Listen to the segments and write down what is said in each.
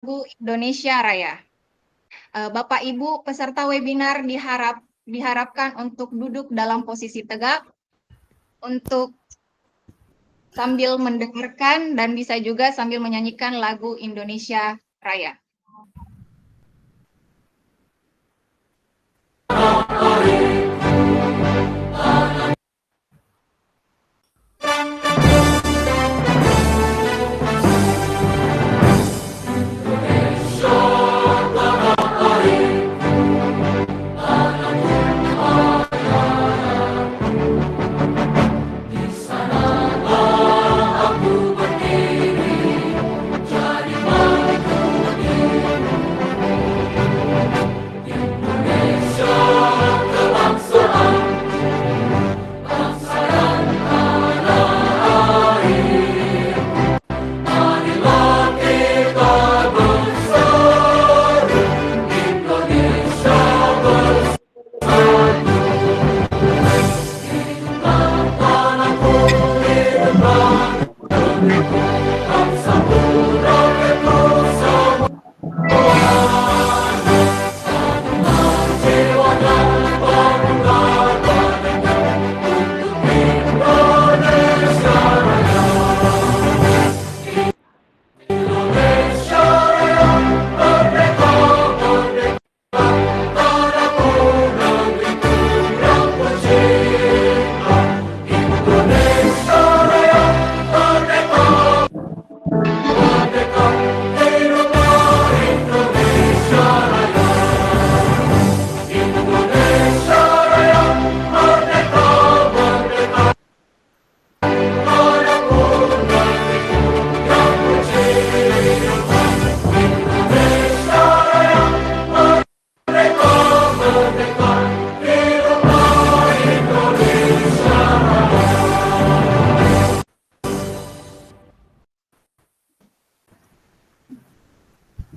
Indonesia Raya. Bapak Ibu peserta webinar diharapkan untuk duduk dalam posisi tegak, untuk sambil mendengarkan dan bisa juga sambil menyanyikan lagu Indonesia Raya.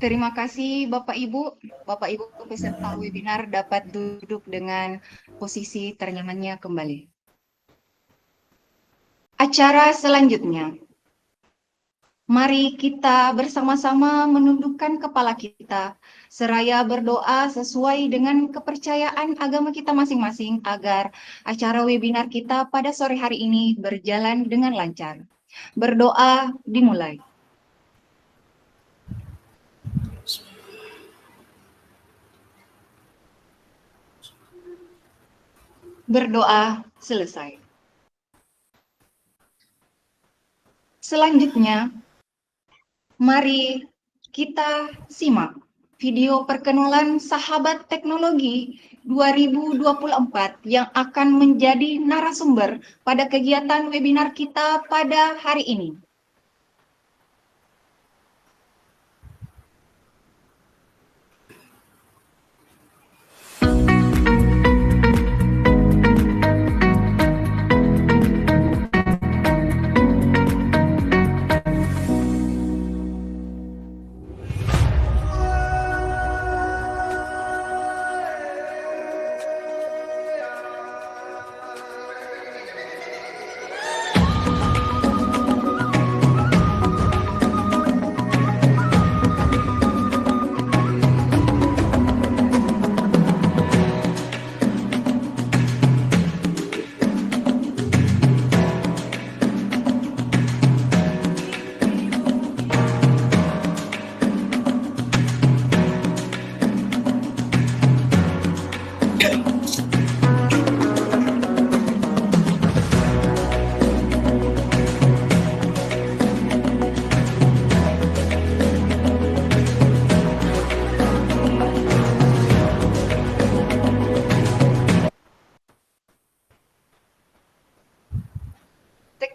Terima kasih Bapak Ibu. Bapak Ibu peserta webinar dapat duduk dengan posisi ternyamannya kembali. Acara selanjutnya. Mari kita bersama-sama menundukkan kepala kita, seraya berdoa sesuai dengan kepercayaan agama kita masing-masing agar acara webinar kita pada sore hari ini berjalan dengan lancar. Berdoa dimulai. Berdoa selesai. Selanjutnya, mari kita simak video perkenalan Sahabat Teknologi 2024 yang akan menjadi narasumber pada kegiatan webinar kita pada hari ini.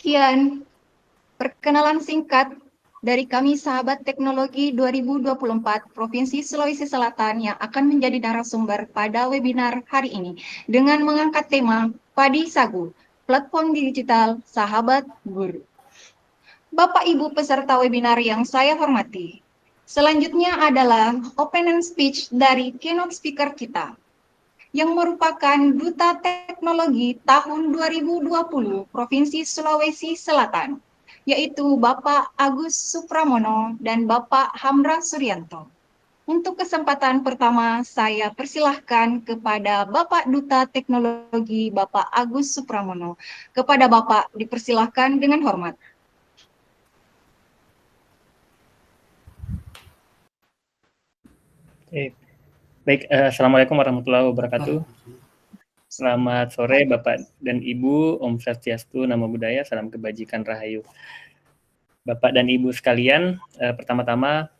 Sekian perkenalan singkat dari kami Sahabat Teknologi 2024 Provinsi Sulawesi Selatan yang akan menjadi narasumber pada webinar hari ini dengan mengangkat tema Padi Sagu, Platform Digital Sahabat Guru. Bapak Ibu peserta webinar yang saya hormati, selanjutnya adalah opening speech dari keynote speaker kita, yang merupakan Duta Teknologi tahun 2020 Provinsi Sulawesi Selatan, yaitu Bapak Agus Supramono dan Bapak Hamra Suryanto. Untuk kesempatan pertama, saya persilahkan kepada Bapak Duta Teknologi, Bapak Agus Supramono. Kepada Bapak, dipersilahkan dengan hormat. Baik, Assalamualaikum warahmatullahi wabarakatuh. Selamat sore Bapak dan Ibu, Om Swastiastu, Namo Buddhaya, Salam Kebajikan Rahayu. Bapak dan Ibu sekalian, pertama-tama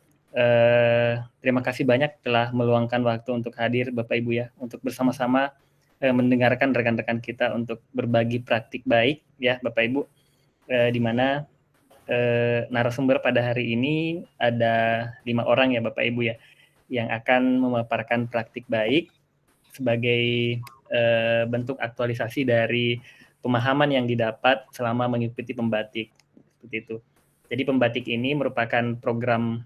terima kasih banyak telah meluangkan waktu untuk hadir Bapak Ibu ya, untuk bersama-sama mendengarkan rekan-rekan kita untuk berbagi praktik baik ya Bapak Ibu, di mana narasumber pada hari ini ada 5 orang ya Bapak Ibu ya, yang akan memaparkan praktik baik sebagai bentuk aktualisasi dari pemahaman yang didapat selama mengikuti pembatik seperti itu. Jadi pembatik ini merupakan program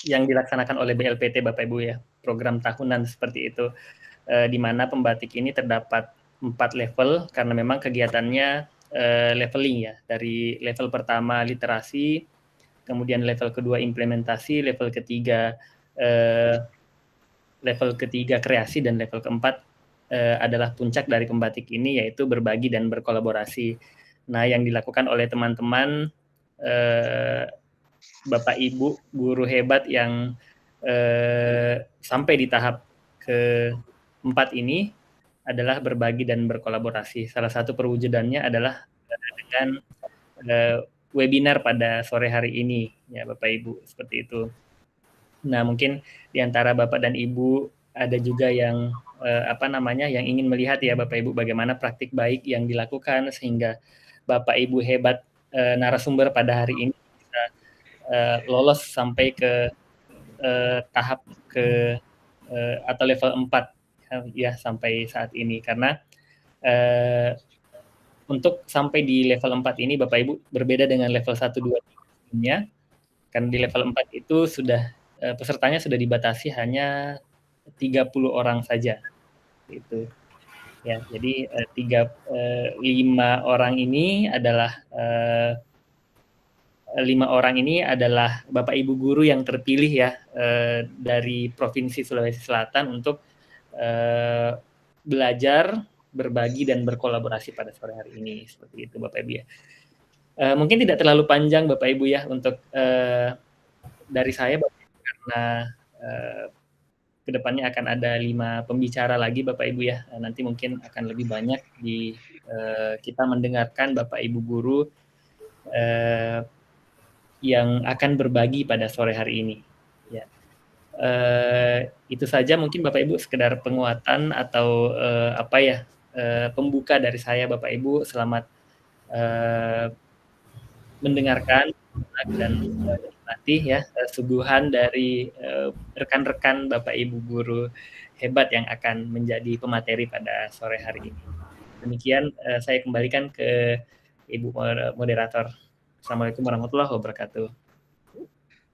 yang dilaksanakan oleh BLPT Bapak Ibu ya, program tahunan seperti itu, di mana pembatik ini terdapat 4 level karena memang kegiatannya leveling ya, dari level pertama literasi, kemudian level kedua implementasi, level ketiga kreasi, dan level keempat adalah puncak dari pembatik ini, yaitu berbagi dan berkolaborasi. Nah, yang dilakukan oleh teman-teman Bapak Ibu guru hebat yang sampai di tahap keempat ini adalah berbagi dan berkolaborasi. Salah satu perwujudannya adalah dengan webinar pada sore hari ini, ya Bapak Ibu, seperti itu. Nah, mungkin di antara Bapak dan Ibu ada juga yang yang ingin melihat ya Bapak Ibu bagaimana praktik baik yang dilakukan sehingga Bapak Ibu hebat narasumber pada hari ini bisa lolos sampai ke tahap atau level 4 ya sampai saat ini, karena untuk sampai di level 4 ini Bapak Ibu berbeda dengan level 1, 2, 3 sebelumnya, karena di level 4 itu sudah pesertanya sudah dibatasi hanya 30 orang saja gitu ya. Jadi 5 orang ini adalah 5 orang ini adalah Bapak Ibu guru yang terpilih ya dari Provinsi Sulawesi Selatan untuk belajar, berbagi dan berkolaborasi pada sore hari ini, seperti itu Bapak Ibu ya. Mungkin tidak terlalu panjang Bapak Ibu ya untuk dari saya Bapak Ibu, karena kedepannya akan ada 5 pembicara lagi Bapak Ibu ya. Nanti mungkin akan lebih banyak kita mendengarkan Bapak Ibu guru yang akan berbagi pada sore hari ini. Ya. Itu saja mungkin Bapak Ibu, sekedar penguatan atau pembuka dari saya Bapak Ibu. Selamat mendengarkan dan menikmati ya suguhan dari rekan-rekan Bapak Ibu guru hebat yang akan menjadi pemateri pada sore hari ini. Demikian saya kembalikan ke Ibu moderator. Assalamualaikum warahmatullahi wabarakatuh.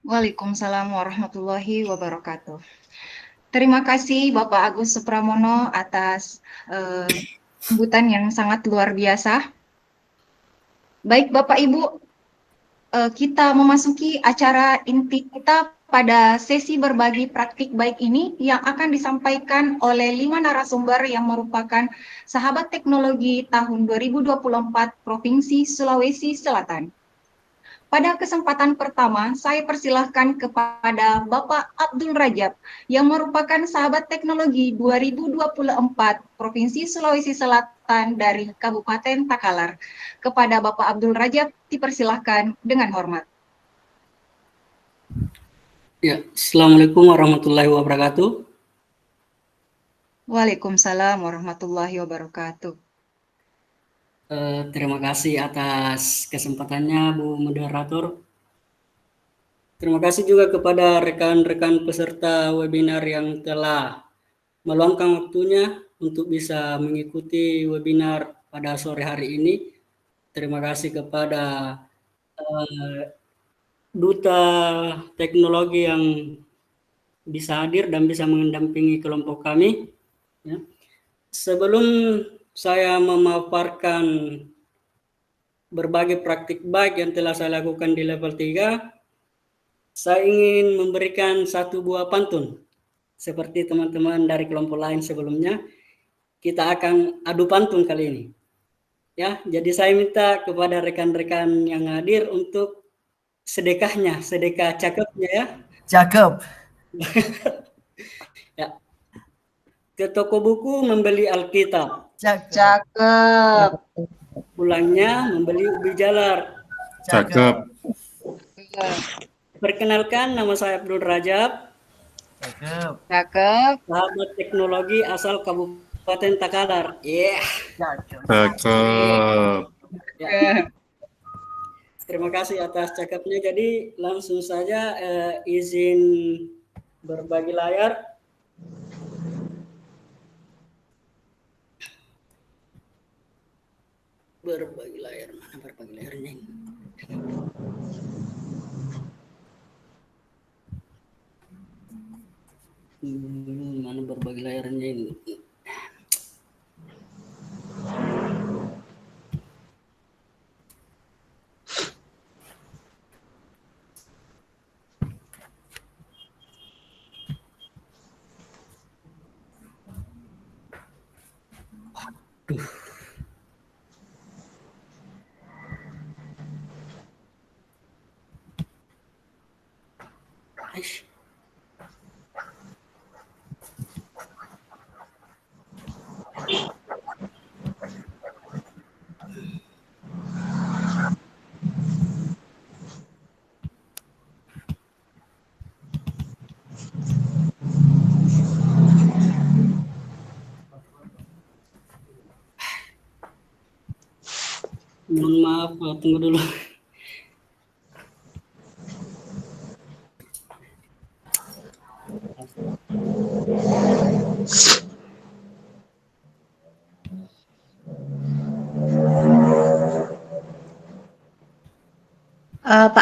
Waalaikumsalam warahmatullahi wabarakatuh. Terima kasih Bapak Agus Supramono atas sambutan yang sangat luar biasa. Baik Bapak Ibu, kita memasuki acara inti kita pada sesi berbagi praktik baik ini yang akan disampaikan oleh 5 narasumber yang merupakan sahabat teknologi tahun 2024 Provinsi Sulawesi Selatan. Pada kesempatan pertama, saya persilahkan kepada Bapak Abdul Rajab yang merupakan sahabat teknologi 2024 Provinsi Sulawesi Selatan dari Kabupaten Takalar. Kepada Bapak Abdul Rajab, dipersilahkan dengan hormat. Ya, Assalamualaikum warahmatullahi wabarakatuh. Waalaikumsalam warahmatullahi wabarakatuh. Terima kasih atas kesempatannya, Bu Moderator. Terima kasih juga kepada rekan-rekan peserta webinar yang telah meluangkan waktunya untuk bisa mengikuti webinar pada sore hari ini. Terima kasih kepada Duta Teknologi yang bisa hadir dan bisa mendampingi kelompok kami. Ya. Sebelum saya memaparkan berbagai praktik baik yang telah saya lakukan di level 3, saya ingin memberikan satu buah pantun. Seperti teman-teman dari kelompok lain sebelumnya, kita akan adu pantun kali ini. Ya, jadi saya minta kepada rekan-rekan yang hadir untuk sedekahnya, sedekah cakepnya ya. Cakep. Ya. Ke toko buku membeli Alkitab. Cakep. Pulangnya membeli ubi jalar. Cakep. Perkenalkan, nama saya Abdul Rajab. Cakep. Cakep. Sahabat teknologi asal Kabupaten Takalar. Cakep. Ya. Terima kasih atas cakapnya. Jadi langsung saja izin berbagi layar. Berbagi layar, mana berbagi layarnya ini? Mana berbagi layarnya ini? Aish. Mohon maaf, tunggu dulu.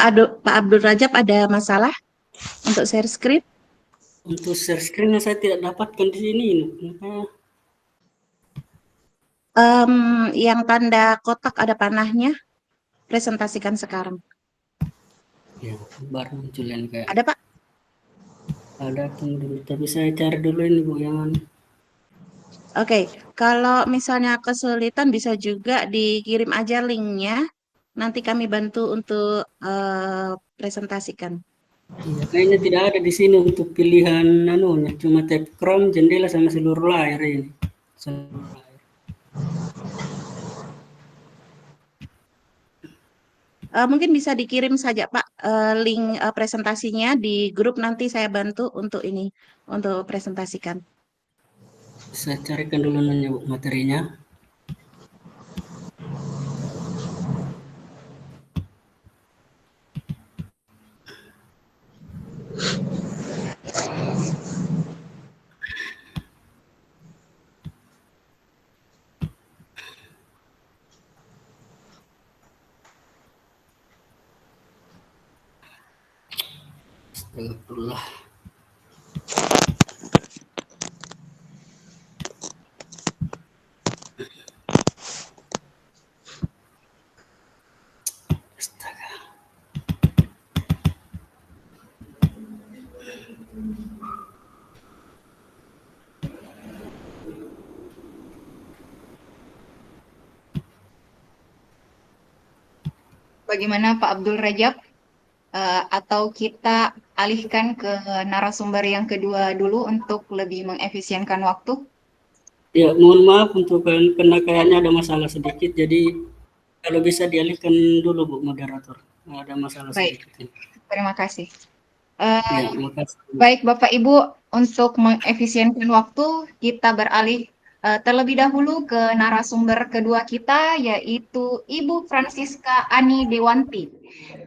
Pak Abdul Rajab ada masalah untuk share screen? Untuk share screen saya tidak dapatkan di sini. Yang tanda kotak ada panahnya, presentasikan sekarang. Ya, baru muncul yang kayak. Ada Pak? Ada, tunggu dulu. Tapi saya cari dulu ini Bu yang mana. Oke, kalau misalnya kesulitan bisa juga dikirim aja linknya. Nanti kami bantu untuk presentasikan. Iya, kayaknya tidak ada di sini untuk pilihan cuma tab Chrome, jendela sama seluruh layar ini. Seluruh layar. Mungkin bisa dikirim saja Pak link presentasinya di grup, nanti saya bantu untuk ini, untuk presentasikan. Saya carikan dulu nanya Bu materinya. Astagfirullah. Astaga. Bagaimana Pak Abdul Rajab? Atau kita alihkan ke narasumber yang kedua dulu untuk lebih mengefisienkan waktu? Ya, mohon maaf untuk karena kayaknya ada masalah sedikit, jadi kalau bisa dialihkan dulu Bu moderator. Ada masalah Baik. sedikit ini. Terima kasih. Ya, makasih. Baik Bapak Ibu, untuk mengefisienkan waktu kita beralih terlebih dahulu ke narasumber kedua kita, yaitu Ibu Francisca Ani Dewanti,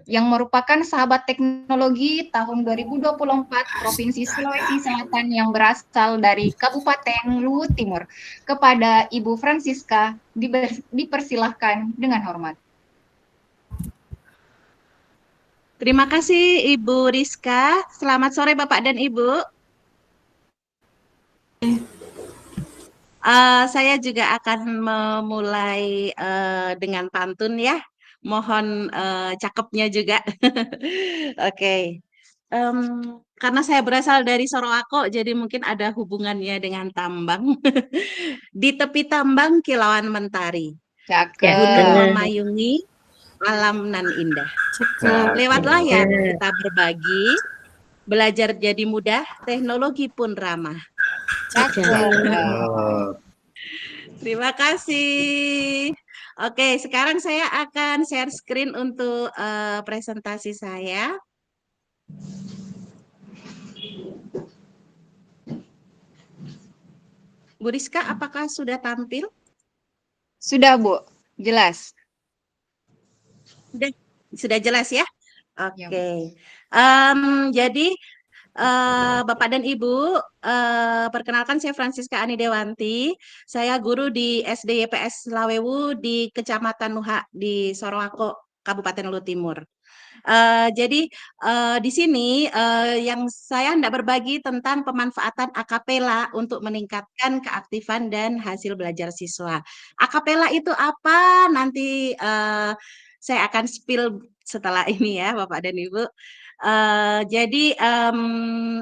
yang merupakan sahabat teknologi tahun 2024 Provinsi Sulawesi Selatan yang berasal dari Kabupaten Luwu Timur. Kepada Ibu Francisca, dipersilahkan dengan hormat. Terima kasih Ibu Rizka. Selamat sore Bapak dan Ibu. Saya juga akan memulai dengan pantun ya. mohon cakepnya juga. Oke. Karena saya berasal dari Sorowako, jadi mungkin ada hubungannya dengan tambang. Di tepi tambang kilauan mentari, gunung Cakep. memayungi, alam nan indah. Cakep. Lewat layar kita berbagi, belajar jadi mudah, teknologi pun ramah. Cakep. Terima kasih. Oke, sekarang saya akan share screen untuk presentasi saya. Bu Rizka, apakah sudah tampil? Sudah, Bu. Jelas. Sudah jelas ya? Ya, Oke. Jadi Bapak dan Ibu, perkenalkan saya Francisca Ani Dewanti. Saya guru di SD YPS Lawewu di Kecamatan Nuha di Sorowako, Kabupaten Luhut Timur. Jadi di sini yang saya hendak berbagi tentang pemanfaatan akapela untuk meningkatkan keaktifan dan hasil belajar siswa. Akapela itu apa? Nanti saya akan spill setelah ini ya, Bapak dan Ibu. Jadi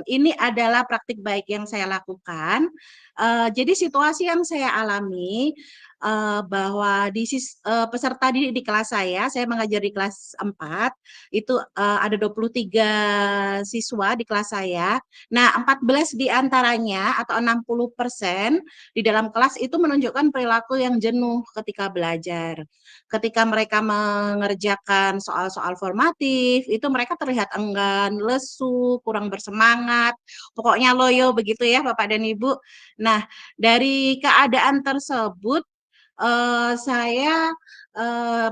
ini adalah praktik baik yang saya lakukan. Jadi situasi yang saya alami bahwa peserta didik di kelas saya mengajar di kelas 4, itu ada 23 siswa di kelas saya. Nah, 14 di antaranya atau 60% di dalam kelas itu menunjukkan perilaku yang jenuh ketika belajar. Ketika mereka mengerjakan soal-soal formatif, itu mereka terlihat enggan, lesu, kurang bersemangat, pokoknya loyo begitu ya Bapak dan Ibu. Nah, dari keadaan tersebut saya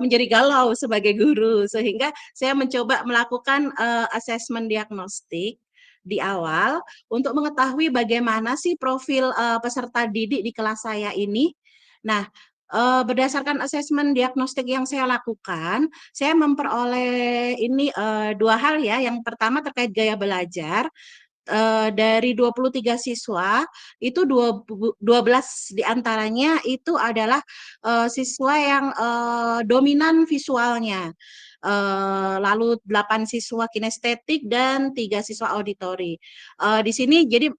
menjadi galau sebagai guru, sehingga saya mencoba melakukan asesmen diagnostik di awal untuk mengetahui bagaimana sih profil peserta didik di kelas saya ini. Nah, berdasarkan asesmen diagnostik yang saya lakukan, saya memperoleh ini 2 hal ya. Yang pertama terkait gaya belajar. Dari 23 siswa itu 12 diantaranya itu adalah siswa yang dominan visualnya, lalu 8 siswa kinestetik dan 3 siswa auditori. Di sini jadi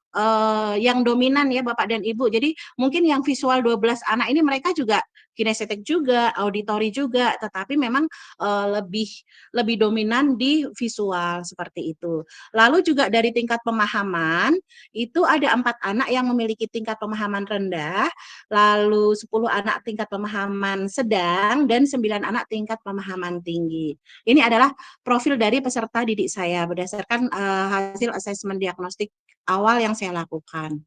yang dominan ya Bapak dan Ibu, jadi mungkin yang visual 12 anak ini mereka juga kinestetik juga, auditori juga, tetapi memang lebih dominan di visual seperti itu. Lalu juga dari tingkat pemahaman, itu ada 4 anak yang memiliki tingkat pemahaman rendah, lalu 10 anak tingkat pemahaman sedang, dan 9 anak tingkat pemahaman tinggi. Ini adalah profil dari peserta didik saya berdasarkan hasil asesmen diagnostik awal yang saya lakukan.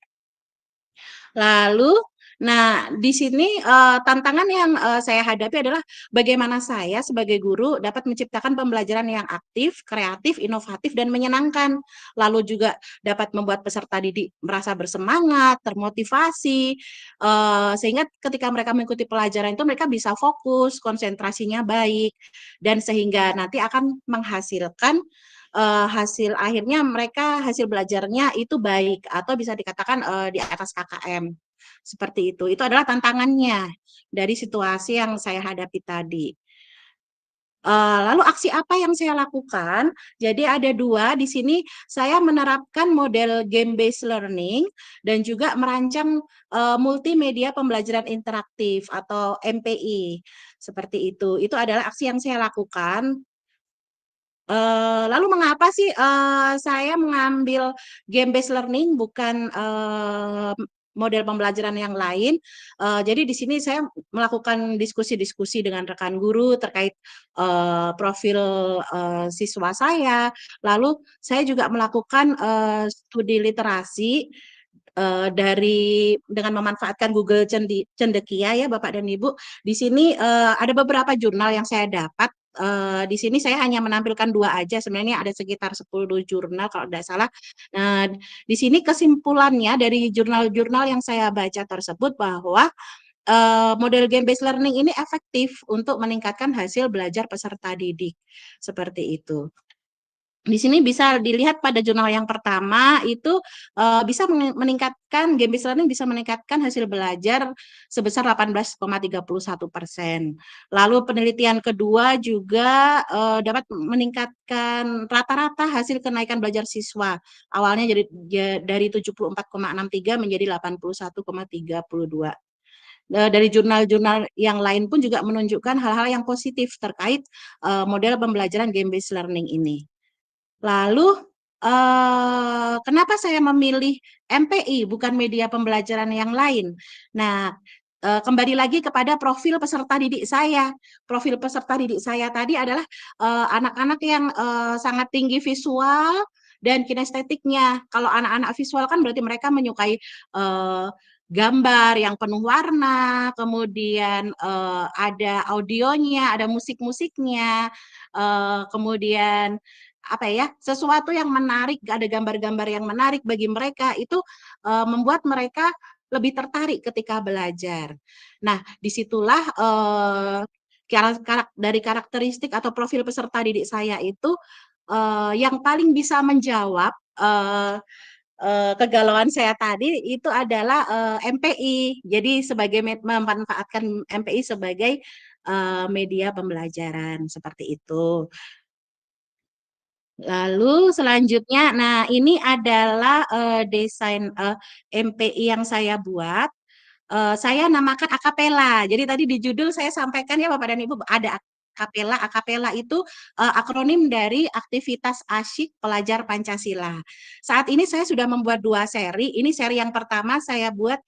Lalu, nah di sini tantangan yang saya hadapi adalah bagaimana saya sebagai guru dapat menciptakan pembelajaran yang aktif, kreatif, inovatif, dan menyenangkan. Lalu juga dapat membuat peserta didik merasa bersemangat, termotivasi, sehingga ketika mereka mengikuti pelajaran itu mereka bisa fokus, konsentrasinya baik, dan sehingga nanti akan menghasilkan hasil akhirnya mereka hasil belajarnya itu baik atau bisa dikatakan di atas KKM. Seperti itu. Itu adalah tantangannya dari situasi yang saya hadapi tadi. Lalu aksi apa yang saya lakukan? Jadi ada 2 di sini saya menerapkan model game based learning dan juga merancang multimedia pembelajaran interaktif atau MPI. Seperti itu. Itu adalah aksi yang saya lakukan. Lalu mengapa sih saya mengambil game based learning bukan model pembelajaran yang lain? Jadi di sini saya melakukan diskusi-diskusi dengan rekan guru terkait profil siswa saya. Lalu saya juga melakukan studi literasi dengan memanfaatkan Google Cendekia ya Bapak dan Ibu. Di sini ada beberapa jurnal yang saya dapat. Di sini saya hanya menampilkan 2 aja, sebenarnya ada sekitar 10 jurnal kalau tidak salah. Nah, di sini kesimpulannya dari jurnal-jurnal yang saya baca tersebut bahwa model game based learning ini efektif untuk meningkatkan hasil belajar peserta didik. Seperti itu. Di sini bisa dilihat pada jurnal yang pertama itu bisa meningkatkan game-based learning bisa meningkatkan hasil belajar sebesar 18,31%. Lalu penelitian kedua juga dapat meningkatkan rata-rata hasil kenaikan belajar siswa. Awalnya dari 74,63 menjadi 81,32. Dari jurnal-jurnal yang lain pun juga menunjukkan hal-hal yang positif terkait model pembelajaran game-based learning ini. Lalu, kenapa saya memilih MPI bukan media pembelajaran yang lain? Nah, kembali lagi kepada profil peserta didik saya. Profil peserta didik saya tadi adalah anak-anak yang sangat tinggi visual dan kinestetiknya. Kalau anak-anak visual kan berarti mereka menyukai gambar yang penuh warna, kemudian ada audionya, ada musik-musiknya, kemudian apa ya, sesuatu yang menarik, ada gambar-gambar yang menarik bagi mereka itu membuat mereka lebih tertarik ketika belajar. Nah, disitulah dari karakteristik atau profil peserta didik saya itu yang paling bisa menjawab kegalauan saya tadi itu adalah MPI. Jadi sebagai memanfaatkan MPI sebagai media pembelajaran seperti itu. Lalu selanjutnya, nah ini adalah desain MPI yang saya buat. Saya namakan akapela. Jadi tadi di judul saya sampaikan ya Bapak dan Ibu ada akapela. Akapela itu akronim dari aktivitas asyik pelajar Pancasila. Saat ini saya sudah membuat 2 seri. Ini seri yang pertama saya buat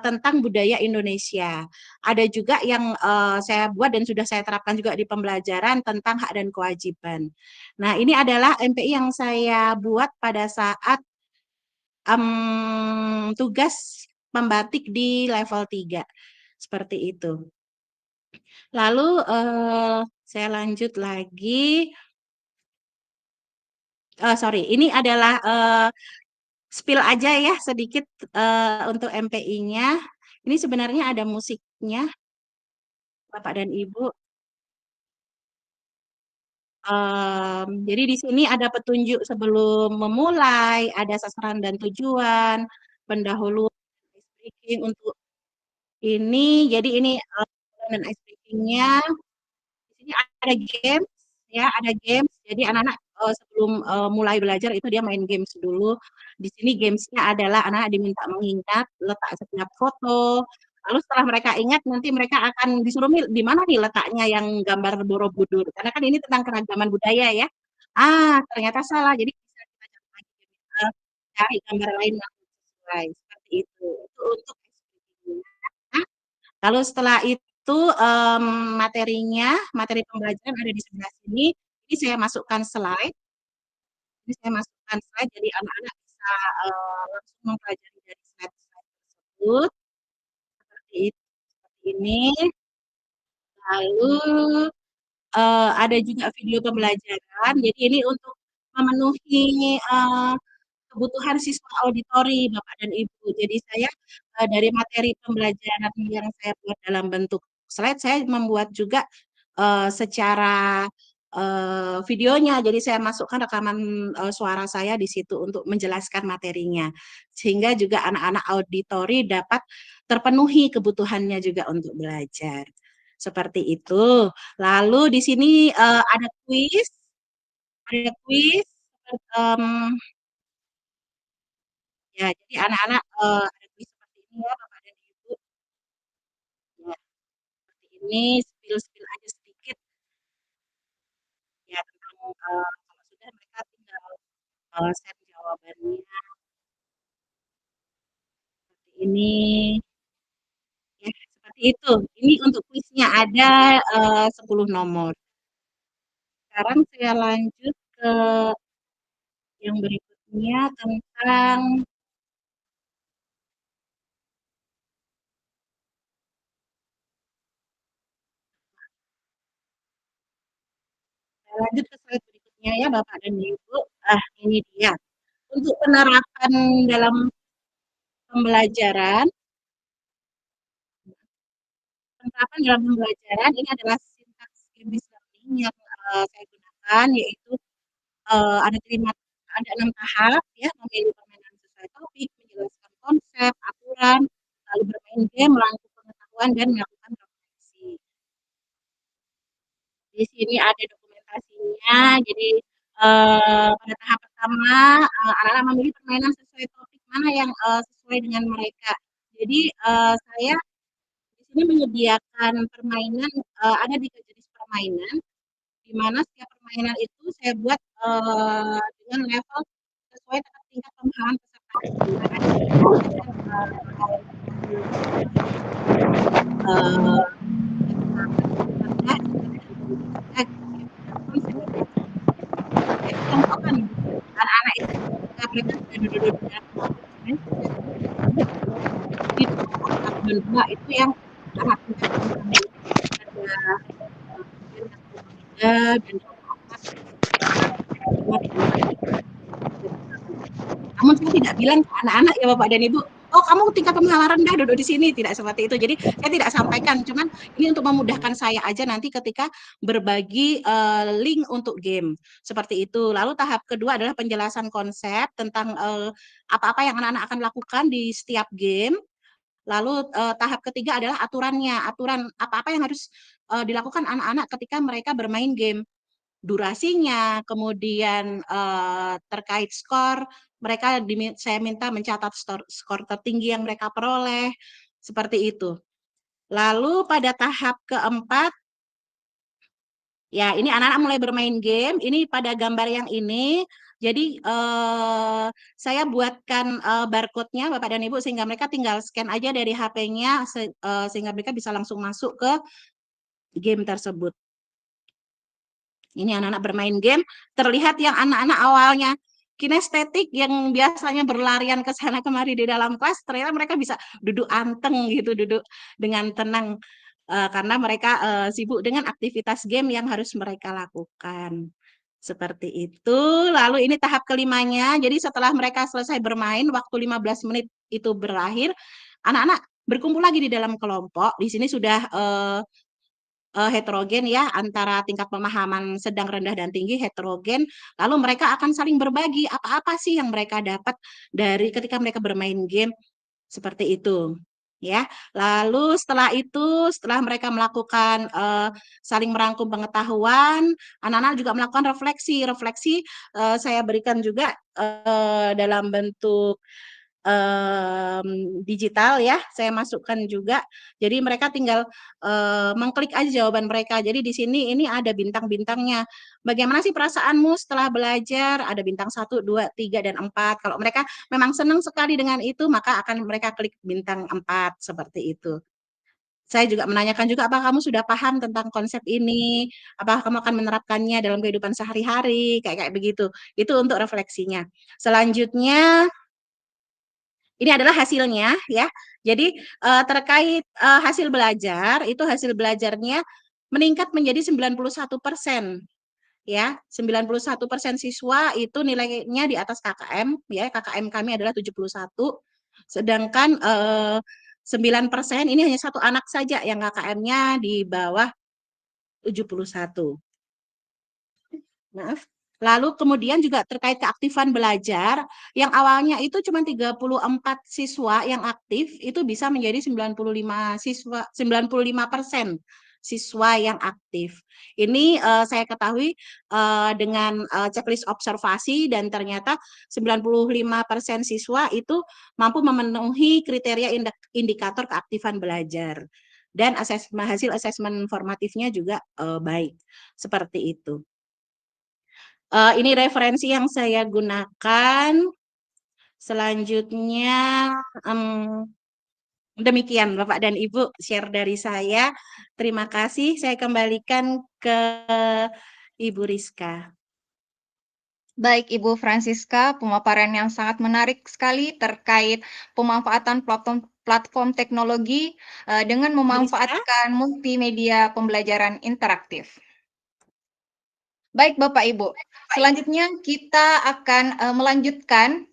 tentang budaya Indonesia. Ada juga yang saya buat dan sudah saya terapkan juga di pembelajaran tentang hak dan kewajiban. Nah, ini adalah MPI yang saya buat pada saat tugas membatik di level 3. Seperti itu. Lalu saya lanjut lagi. Sorry, ini adalah spill aja ya sedikit untuk MPI-nya. Ini sebenarnya ada musiknya, Bapak dan Ibu. Jadi di sini ada petunjuk sebelum memulai, ada sasaran dan tujuan, pendahuluan, ice breaking untuk ini. Jadi ini dan ice breaking-nya. Di sini ada games, ya, ada games. Jadi anak-anak sebelum mulai belajar itu dia main games dulu. Di sini gamesnya adalah anak-anak diminta mengingat letak setiap foto. Lalu setelah mereka ingat, nanti mereka akan disuruh di mana nih letaknya yang gambar Borobudur. Karena kan ini tentang keragaman budaya ya. Ternyata salah. Jadi bisa kita cari gambar lain yang sesuai. Seperti itu. Itu untuk lalu setelah itu materinya, materi pembelajaran ada di sebelah sini. Ini saya masukkan slide. Jadi anak-anak bisa langsung mempelajari dari slide-slide tersebut. Seperti itu, seperti ini. Lalu ada juga video pembelajaran. Jadi ini untuk memenuhi kebutuhan siswa auditori Bapak dan Ibu. Jadi saya dari materi pembelajaran yang saya buat dalam bentuk slide, saya membuat juga secara videonya. Jadi saya masukkan rekaman suara saya di situ untuk menjelaskan materinya. Sehingga juga anak-anak auditori dapat terpenuhi kebutuhannya juga untuk belajar. Seperti itu. Lalu di sini ada kuis. Ya, jadi anak-anak ada kuis seperti ini ya Bapak dan Ibu. Ya, seperti ini, spill-spill aja sedikit ya tentang kalau sudah mereka tinggal share jawabannya seperti ini. Ya, seperti itu. Ini untuk kuisnya ada 10 nomor. Sekarang saya lanjut ke yang berikutnya tentang saya lanjut ke slide berikutnya ya Bapak dan Ibu. Ini dia. Untuk penerapan dalam pembelajaran ini adalah sintaks game learning yang saya gunakan, yaitu ada 6 tahap ya, memilih permainan sesuai topik, menjelaskan konsep, aturan, lalu bermain game, merangkum pengetahuan, dan melakukan refleksi. Di sini ada dokumentasinya. Jadi pada tahap pertama anak-anak memilih permainan sesuai topik mana yang sesuai dengan mereka. Jadi saya di sini menyediakan permainan, ada 3 jenis permainan, di mana setiap permainan itu saya buat dengan level sesuai dengan tingkat pemahaman peserta. Di mana di sini kelompokkan anak-anak itu ketika mereka sudah duduk-duduk dalam kelompok di kelompok 1 dan 2 itu yang anak tingkat pemahaman ada kemudian kelompok 3 dan kelompok 4 namun saya tidak bilang ke anak-anak ya Bapak dan Ibu, oh kamu tingkat pemahaman rendah duduk di sini, tidak seperti itu. Jadi saya tidak sampaikan, cuman ini untuk memudahkan saya aja nanti ketika berbagi link untuk game seperti itu. Lalu tahap kedua adalah penjelasan konsep tentang apa-apa yang anak-anak akan lakukan di setiap game. Lalu tahap ketiga adalah aturannya, aturan apa-apa yang harus dilakukan anak-anak ketika mereka bermain game. Durasinya, kemudian terkait skor, saya minta mencatat skor tertinggi yang mereka peroleh, seperti itu. Lalu pada tahap keempat, ya ini anak-anak mulai bermain game, ini pada gambar yang ini, jadi saya buatkan barcode-nya Bapak dan Ibu, sehingga mereka tinggal scan aja dari HP-nya, sehingga mereka bisa langsung masuk ke game tersebut. Ini anak-anak bermain game, terlihat yang anak-anak awalnya kinestetik yang biasanya berlarian ke sana kemari di dalam kelas, ternyata mereka bisa duduk anteng gitu, duduk dengan tenang karena mereka sibuk dengan aktivitas game yang harus mereka lakukan. Seperti itu. Lalu ini tahap kelimanya. Jadi setelah mereka selesai bermain, waktu 15 menit itu berakhir, anak-anak berkumpul lagi di dalam kelompok. Di sini sudah heterogen ya, antara tingkat pemahaman sedang, rendah, dan tinggi, heterogen. Lalu mereka akan saling berbagi apa-apa sih yang mereka dapat dari ketika mereka bermain game, seperti itu. Ya, lalu setelah itu, setelah mereka melakukan saling merangkum pengetahuan, anak-anak juga melakukan refleksi. Refleksi saya berikan juga dalam bentuk digital ya, saya masukkan juga. Jadi mereka tinggal mengklik aja jawaban mereka. Jadi di sini ini ada bintang-bintangnya. Bagaimana sih perasaanmu setelah belajar? Ada bintang 1, 2, 3, dan 4. Kalau mereka memang senang sekali dengan itu, maka akan mereka klik bintang 4 seperti itu. Saya juga menanyakan juga, apakah kamu sudah paham tentang konsep ini? Apakah kamu akan menerapkannya dalam kehidupan sehari-hari? Kayak begitu. Itu untuk refleksinya. Selanjutnya ini adalah hasilnya ya. Jadi terkait hasil belajar, itu hasil belajarnya meningkat menjadi 91%. Ya, 91% siswa itu nilainya di atas KKM ya. KKM kami adalah 71. Sedangkan 9% ini hanya satu anak saja yang KKM-nya di bawah 71. Maaf. Lalu kemudian juga terkait keaktifan belajar, yang awalnya itu cuma 34 siswa yang aktif, itu bisa menjadi 95% siswa yang aktif. Ini saya ketahui dengan checklist observasi, dan ternyata 95% siswa itu mampu memenuhi kriteria indikator keaktifan belajar. Dan hasil asesmen formatifnya juga baik. Seperti itu. Ini referensi yang saya gunakan. Selanjutnya demikian Bapak dan Ibu share dari saya. Terima kasih. Saya kembalikan ke Ibu Rizka. Baik Ibu Francisca, pemaparan yang sangat menarik sekali terkait pemanfaatan platform teknologi dengan memanfaatkan multimedia pembelajaran interaktif. Baik Bapak Ibu, selanjutnya kita akan melanjutkan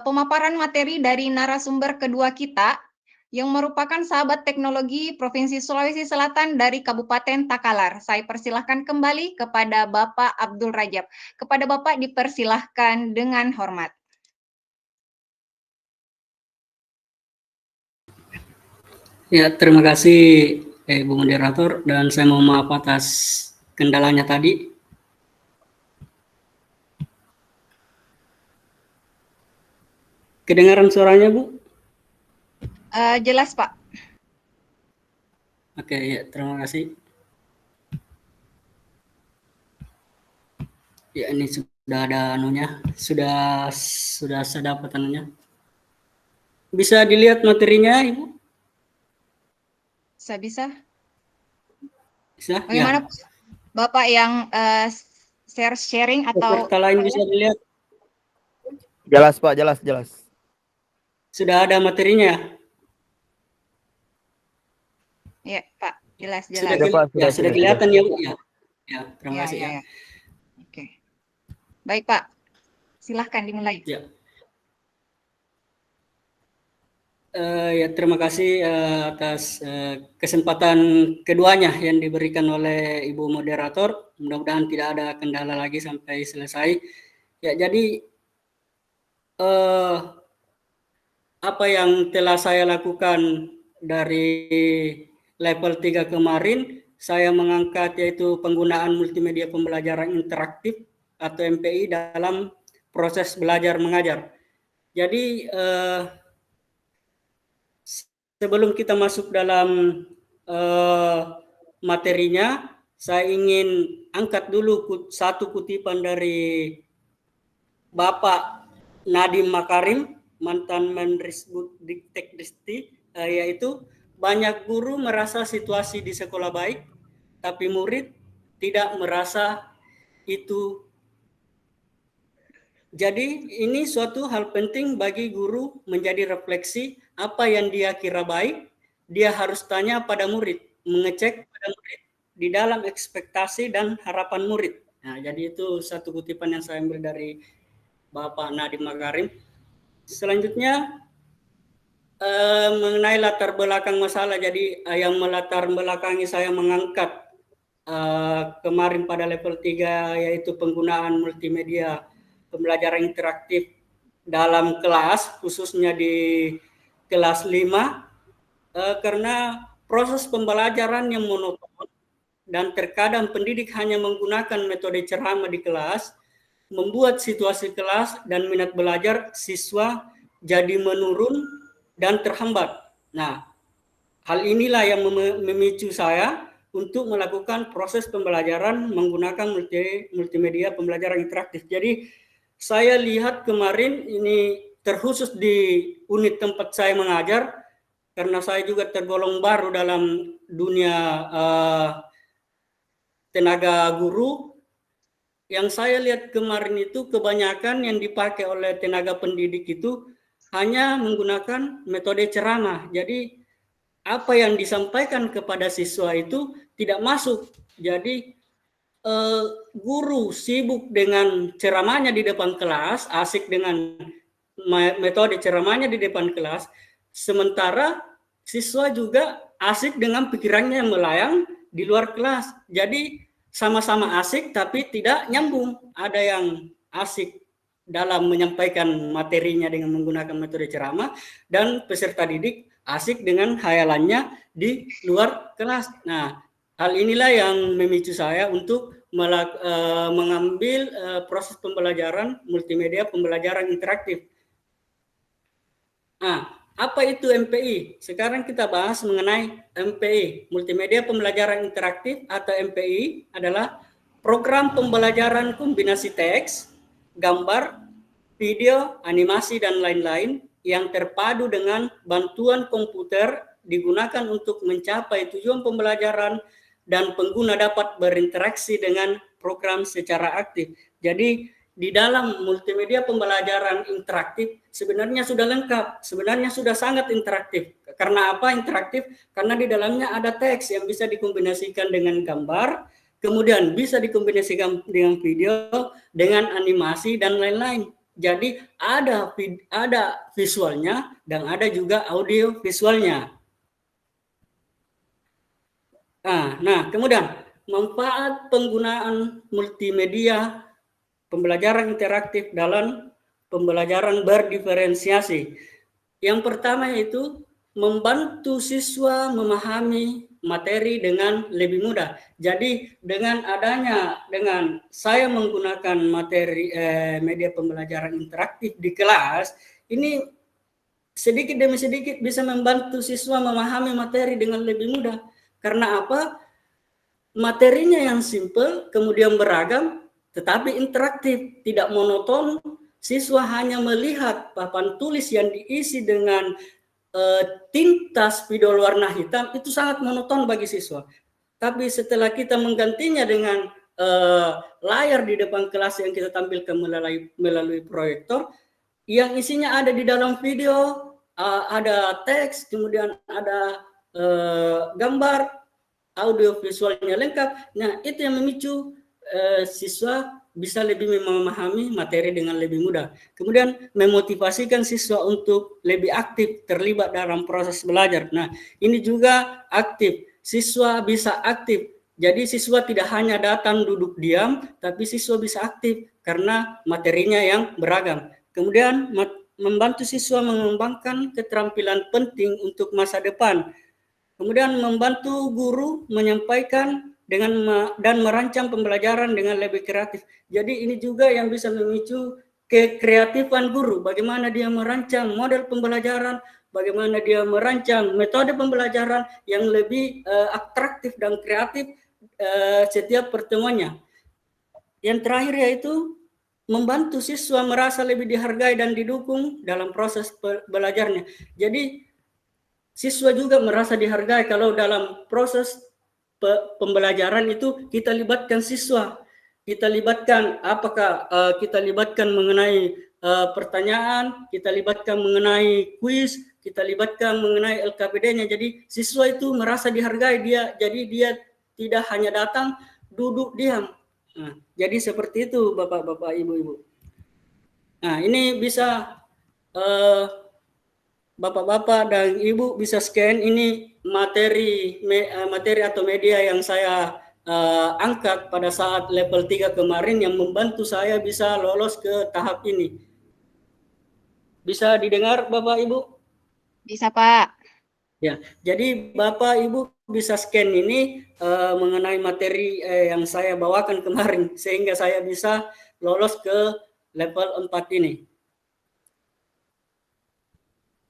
pemaparan materi dari narasumber kedua kita, yang merupakan sahabat teknologi Provinsi Sulawesi Selatan dari Kabupaten Takalar. Saya persilahkan kembali kepada Bapak Abdul Rajab. Kepada Bapak dipersilahkan dengan hormat. Ya, terima kasih Ibu Moderator, dan saya mohon maaf atas kendalanya tadi. Kedengaran suaranya, Bu? Jelas, Pak. Oke, ya, terima kasih. Ya, ini sudah ada anunya, sudah saya dapat anunya. Bisa dilihat materinya, Ibu? Bisa? Bisa? Bagaimana, Ya. Bapak yang sharing atau Peserta lain bisa dilihat? Jelas Pak, jelas. Sudah ada materinya? ya, Pak, jelas. Sudah, Sudah, Pak, ya, sudah kelihatan ya, Bu? Ya, terima kasih ya. Oke. Baik, Pak. Silahkan dimulai. Ya. Ya, terima kasih atas kesempatan keduanya yang diberikan oleh Ibu Moderator. Mudah-mudahan tidak ada kendala lagi sampai selesai. Ya, jadi apa yang telah saya lakukan dari level 3 kemarin, saya mengangkat yaitu penggunaan multimedia pembelajaran interaktif atau MPI dalam proses belajar mengajar. Jadi sebelum kita masuk dalam materinya, saya ingin angkat dulu satu kutipan dari Bapak Nadiem Makarim, mantan Mendikbudristek, yaitu banyak guru merasa situasi di sekolah baik, tapi murid tidak merasa itu. Jadi ini suatu hal penting bagi guru menjadi refleksi apa yang dia kira baik, dia harus tanya pada murid, mengecek pada murid di dalam ekspektasi dan harapan murid. Nah, jadi itu satu kutipan yang saya ambil dari Bapak Nadiem Makarim. Selanjutnya mengenai latar belakang masalah. Jadi yang melatar belakangi saya mengangkat kemarin pada level 3 yaitu penggunaan multimedia pembelajaran interaktif dalam kelas, khususnya di kelas 5, karena proses pembelajaran yang monoton dan terkadang pendidik hanya menggunakan metode ceramah di kelas, membuat situasi kelas dan minat belajar siswa jadi menurun dan terhambat. Nah, hal inilah yang memicu saya untuk melakukan proses pembelajaran menggunakan multimedia pembelajaran interaktif. Jadi, saya lihat kemarin ini terkhusus di unit tempat saya mengajar, karena saya juga tergolong baru dalam dunia tenaga guru. Yang saya lihat kemarin itu kebanyakan yang dipakai oleh tenaga pendidik itu hanya menggunakan metode ceramah. Jadi apa yang disampaikan kepada siswa itu tidak masuk. Jadi guru sibuk dengan ceramahnya di depan kelas, asik dengan metode ceramahnya di depan kelas, sementara siswa juga asik dengan pikirannya yang melayang di luar kelas. Jadi sama-sama asik tapi tidak nyambung. Ada yang asik dalam menyampaikan materinya dengan menggunakan metode ceramah, dan peserta didik asik dengan khayalannya di luar kelas. Nah, hal inilah yang memicu saya untuk mengambil proses pembelajaran multimedia pembelajaran interaktif. Nah, apa itu MPI? Sekarang kita bahas mengenai MPI. Multimedia Pembelajaran Interaktif atau MPI adalah program pembelajaran kombinasi teks, gambar, video, animasi, dan lain-lain yang terpadu dengan bantuan komputer digunakan untuk mencapai tujuan pembelajaran dan pengguna dapat berinteraksi dengan program secara aktif. Jadi di dalam multimedia pembelajaran interaktif sebenarnya sudah lengkap, sebenarnya sudah sangat interaktif. Karena apa interaktif? Karena di dalamnya ada teks yang bisa dikombinasikan dengan gambar, kemudian bisa dikombinasikan dengan video, dengan animasi, dan lain-lain. Jadi ada visualnya dan ada juga audio visualnya. Nah, kemudian manfaat penggunaan multimedia pembelajaran interaktif dalam pembelajaran berdiferensiasi. Yang pertama yaitu membantu siswa memahami materi dengan lebih mudah. Jadi dengan saya menggunakan materi media pembelajaran interaktif di kelas, ini sedikit demi sedikit bisa membantu siswa memahami materi dengan lebih mudah. Karena apa? Materinya yang simple, kemudian beragam, tetapi interaktif, tidak monoton. Siswa hanya melihat papan tulis yang diisi dengan tinta spidol warna hitam, itu sangat monoton bagi siswa. Tapi setelah kita menggantinya dengan layar di depan kelas yang kita tampilkan melalui proyektor, yang isinya ada di dalam video, ada teks, kemudian ada gambar, audio visualnya lengkap. Nah, itu yang memicu siswa bisa lebih memahami materi dengan lebih mudah. Kemudian memotivasikan siswa untuk lebih aktif terlibat dalam proses belajar. Nah, ini juga aktif. Siswa bisa aktif. Jadi siswa tidak hanya datang duduk diam, tapi siswa bisa aktif karena materinya yang beragam. Kemudian membantu siswa mengembangkan keterampilan penting untuk masa depan. Kemudian membantu guru menyampaikan dan merancang pembelajaran dengan lebih kreatif. Jadi ini juga yang bisa memicu kekreatifan guru, bagaimana dia merancang model pembelajaran, bagaimana dia merancang metode pembelajaran yang lebih atraktif dan kreatif setiap pertemuannya. Yang terakhir yaitu membantu siswa merasa lebih dihargai dan didukung dalam proses belajarnya. Jadi siswa juga merasa dihargai kalau dalam proses pembelajaran itu kita libatkan siswa, kita libatkan kita libatkan mengenai pertanyaan, kita libatkan mengenai kuis, kita libatkan mengenai LKPD-nya. Jadi siswa itu merasa dihargai, jadi dia tidak hanya datang duduk diam. Nah, jadi seperti itu Bapak-bapak, Ibu-ibu. Nah, ini bisa Bapak-bapak dan Ibu bisa scan ini materi atau media yang saya angkat pada saat level 3 kemarin yang membantu saya bisa lolos ke tahap ini. Bisa didengar Bapak Ibu? Bisa, Pak. Ya, jadi Bapak Ibu bisa scan ini mengenai materi yang saya bawakan kemarin sehingga saya bisa lolos ke level 4 ini.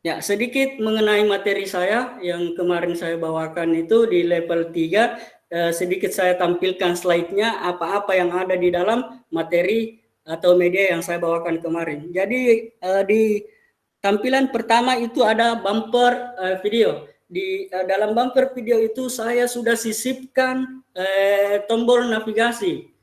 Ya, sedikit mengenai materi saya yang kemarin saya bawakan itu di level 3, sedikit saya tampilkan slide-nya apa-apa yang ada di dalam materi atau media yang saya bawakan kemarin. Jadi di tampilan pertama itu ada bumper video. Di dalam bumper video itu saya sudah sisipkan tombol navigasi.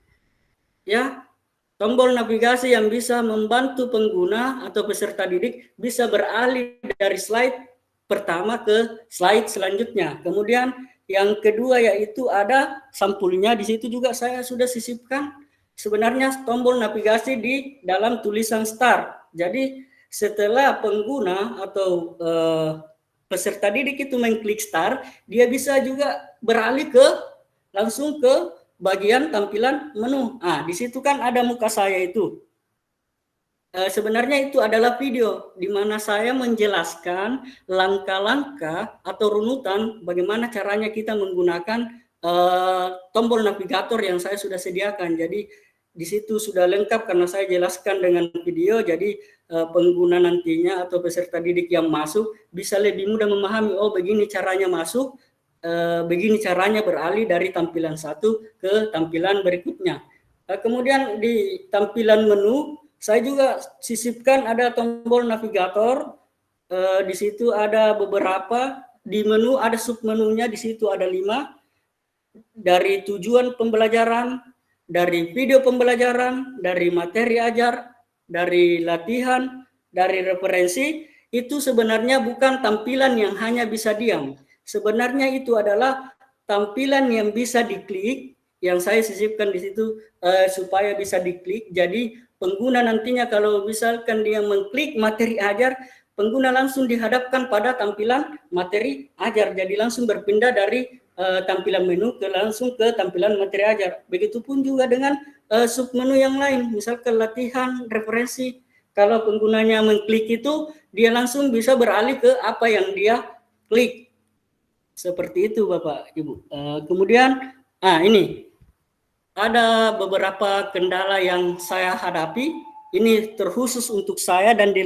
Ya, tombol navigasi yang bisa membantu pengguna atau peserta didik bisa beralih dari slide pertama ke slide selanjutnya. Kemudian yang kedua yaitu ada sampulnya, di situ juga saya sudah sisipkan sebenarnya tombol navigasi di dalam tulisan start. Jadi setelah pengguna atau peserta didik itu mengklik start, dia bisa juga beralih langsung ke bagian tampilan menu. Di situ kan ada muka saya itu. Sebenarnya itu adalah video di mana saya menjelaskan langkah-langkah atau runutan bagaimana caranya kita menggunakan tombol navigator yang saya sudah sediakan. Jadi di situ sudah lengkap karena saya jelaskan dengan video. Jadi pengguna nantinya atau peserta didik yang masuk bisa lebih mudah memahami, oh begini caranya masuk, begini caranya beralih dari tampilan satu ke tampilan berikutnya. Kemudian di tampilan menu saya juga sisipkan ada tombol navigator. Di situ ada beberapa, di menu ada submenunya, di situ ada 5. Dari tujuan pembelajaran, dari video pembelajaran, dari materi ajar, dari latihan, dari referensi. Itu sebenarnya bukan tampilan yang hanya bisa diam. Sebenarnya itu adalah tampilan yang bisa diklik, yang saya sisipkan di situ supaya bisa diklik. Jadi pengguna nantinya kalau misalkan dia mengklik materi ajar, pengguna langsung dihadapkan pada tampilan materi ajar. Jadi langsung berpindah dari tampilan menu langsung ke tampilan materi ajar. Begitupun juga dengan submenu yang lain, misalkan latihan, referensi. Kalau penggunanya mengklik itu, dia langsung bisa beralih ke apa yang dia klik. Seperti itu Bapak Ibu. Kemudian, ini ada beberapa kendala yang saya hadapi. Ini terkhusus untuk saya dan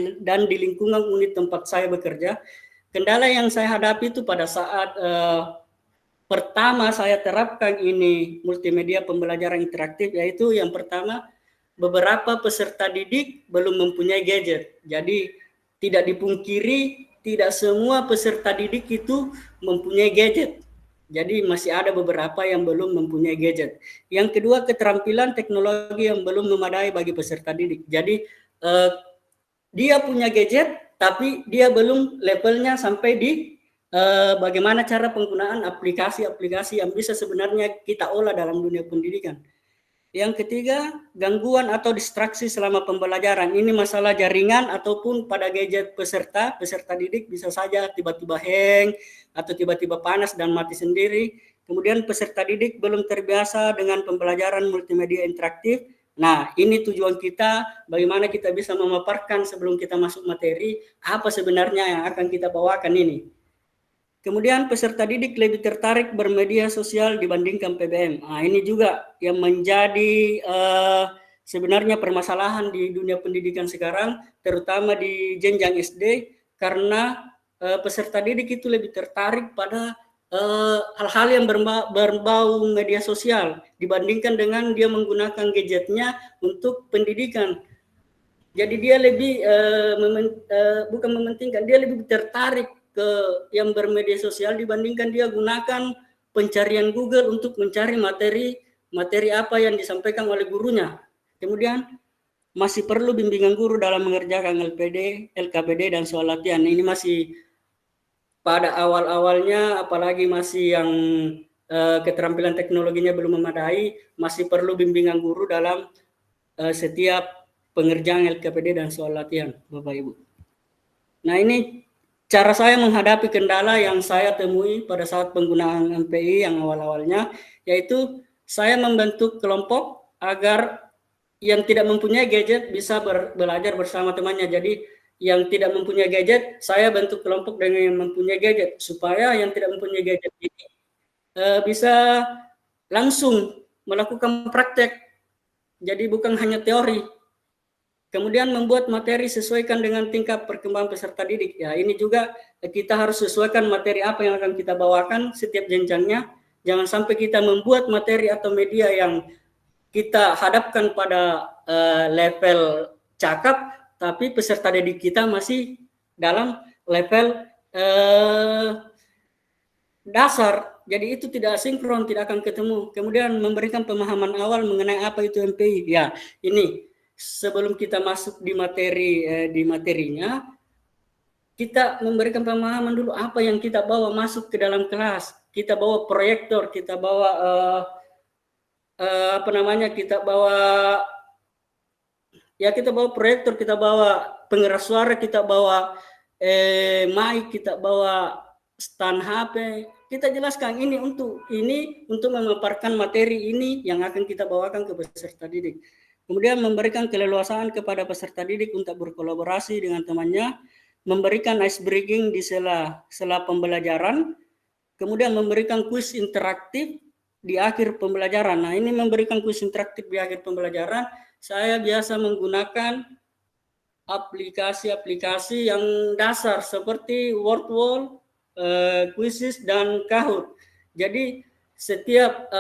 di lingkungan unit tempat saya bekerja. Kendala yang saya hadapi itu pada saat pertama saya terapkan ini multimedia pembelajaran interaktif, yaitu yang pertama, beberapa peserta didik belum mempunyai gadget. Jadi tidak dipungkiri, tidak semua peserta didik itu mempunyai gadget. Jadi masih ada beberapa yang belum mempunyai gadget. Yang kedua, keterampilan teknologi yang belum memadai bagi peserta didik. Jadi dia punya gadget, tapi dia belum levelnya sampai di bagaimana cara penggunaan aplikasi-aplikasi yang bisa sebenarnya kita olah dalam dunia pendidikan. Yang ketiga, gangguan atau distraksi selama pembelajaran. Ini masalah jaringan ataupun pada gadget peserta didik bisa saja tiba-tiba hang atau tiba-tiba panas dan mati sendiri. Kemudian peserta didik belum terbiasa dengan pembelajaran multimedia interaktif. Nah, ini tujuan kita, bagaimana kita bisa memaparkan sebelum kita masuk materi, apa sebenarnya yang akan kita bawakan ini. Kemudian peserta didik lebih tertarik bermedia sosial dibandingkan PBM. Nah, ini juga yang menjadi sebenarnya permasalahan di dunia pendidikan sekarang, terutama di jenjang SD, karena peserta didik itu lebih tertarik pada hal-hal yang berbau media sosial dibandingkan dengan dia menggunakan gadgetnya untuk pendidikan. Jadi dia lebih bukan mementingkan, dia lebih tertarik ke yang bermedia sosial dibandingkan dia gunakan pencarian Google untuk mencari materi apa yang disampaikan oleh gurunya. Kemudian masih perlu bimbingan guru dalam mengerjakan LPD, LKPD dan soal latihan. Ini masih pada awal-awalnya, apalagi masih yang keterampilan teknologinya belum memadai, masih perlu bimbingan guru dalam setiap pengerjaan LKPD dan soal latihan, Bapak Ibu. Nah, ini cara saya menghadapi kendala yang saya temui pada saat penggunaan MPI yang awal-awalnya, yaitu saya membentuk kelompok agar yang tidak mempunyai gadget bisa belajar bersama temannya. Jadi yang tidak mempunyai gadget, saya bentuk kelompok dengan yang mempunyai gadget, supaya yang tidak mempunyai gadget ini bisa langsung melakukan praktek. Jadi bukan hanya teori. Kemudian membuat materi sesuaikan dengan tingkat perkembangan peserta didik. Ya, ini juga kita harus sesuaikan materi apa yang akan kita bawakan setiap jenjangnya. Jangan sampai kita membuat materi atau media yang kita hadapkan pada level cakap, tapi peserta didik kita masih dalam level dasar. Jadi itu tidak sinkron, tidak akan ketemu. Kemudian memberikan pemahaman awal mengenai apa itu MPI. Ya, ini sebelum kita masuk di materinya, kita memberikan pemahaman dulu apa yang kita bawa masuk ke dalam kelas. Kita bawa proyektor, kita bawa kita bawa proyektor, kita bawa pengeras suara, kita bawa mic, kita bawa stand HP. Kita jelaskan ini untuk memaparkan materi ini yang akan kita bawakan ke peserta didik. Kemudian memberikan keleluasaan kepada peserta didik untuk berkolaborasi dengan temannya, memberikan ice breaking di sela pembelajaran, kemudian memberikan kuis interaktif di akhir pembelajaran. Nah, ini memberikan kuis interaktif di akhir pembelajaran, saya biasa menggunakan aplikasi-aplikasi yang dasar seperti Wordwall, Quizizz, dan Kahoot. Jadi setiap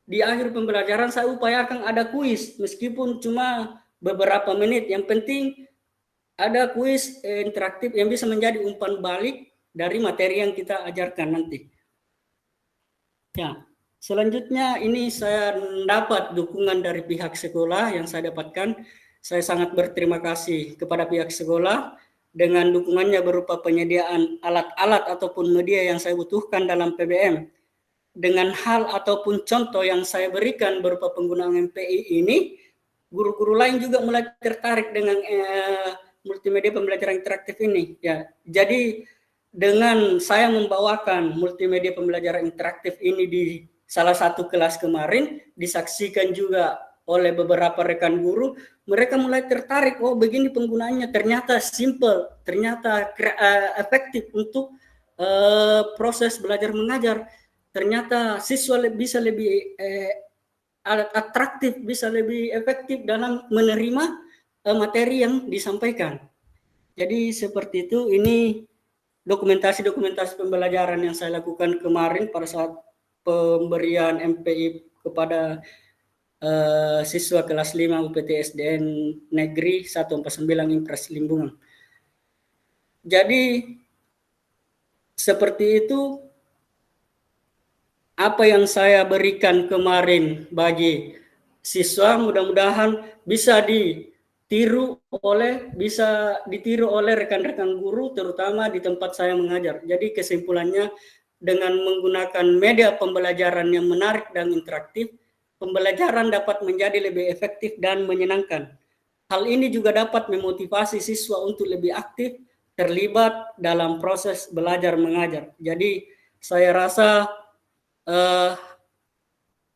di akhir pembelajaran saya upayakan ada kuis, meskipun cuma beberapa menit. Yang penting ada kuis interaktif yang bisa menjadi umpan balik dari materi yang kita ajarkan nanti. Ya, selanjutnya ini saya dapat dukungan dari pihak sekolah yang saya dapatkan. Saya sangat berterima kasih kepada pihak sekolah dengan dukungannya berupa penyediaan alat-alat ataupun media yang saya butuhkan dalam PBM. dengan hal ataupun contoh yang saya berikan berupa penggunaan MPI ini, guru-guru lain juga mulai tertarik dengan multimedia pembelajaran interaktif ini. Ya, jadi dengan saya membawakan multimedia pembelajaran interaktif ini di salah satu kelas kemarin, disaksikan juga oleh beberapa rekan guru, mereka mulai tertarik, oh begini penggunaannya, ternyata simple, ternyata efektif untuk proses belajar mengajar. Ternyata siswa bisa lebih atraktif, bisa lebih efektif dalam menerima materi yang disampaikan. Jadi seperti itu, ini dokumentasi pembelajaran yang saya lakukan kemarin pada saat pemberian MPI kepada siswa kelas 5 UPT SDN Negeri 149 Impres Limbungan. Jadi seperti itu apa yang saya berikan kemarin bagi siswa, mudah-mudahan bisa ditiru oleh rekan-rekan guru, terutama di tempat saya mengajar. Jadi kesimpulannya, dengan menggunakan media pembelajaran yang menarik dan interaktif, pembelajaran dapat menjadi lebih efektif dan menyenangkan. Hal ini juga dapat memotivasi siswa untuk lebih aktif terlibat dalam proses belajar mengajar. Jadi saya rasa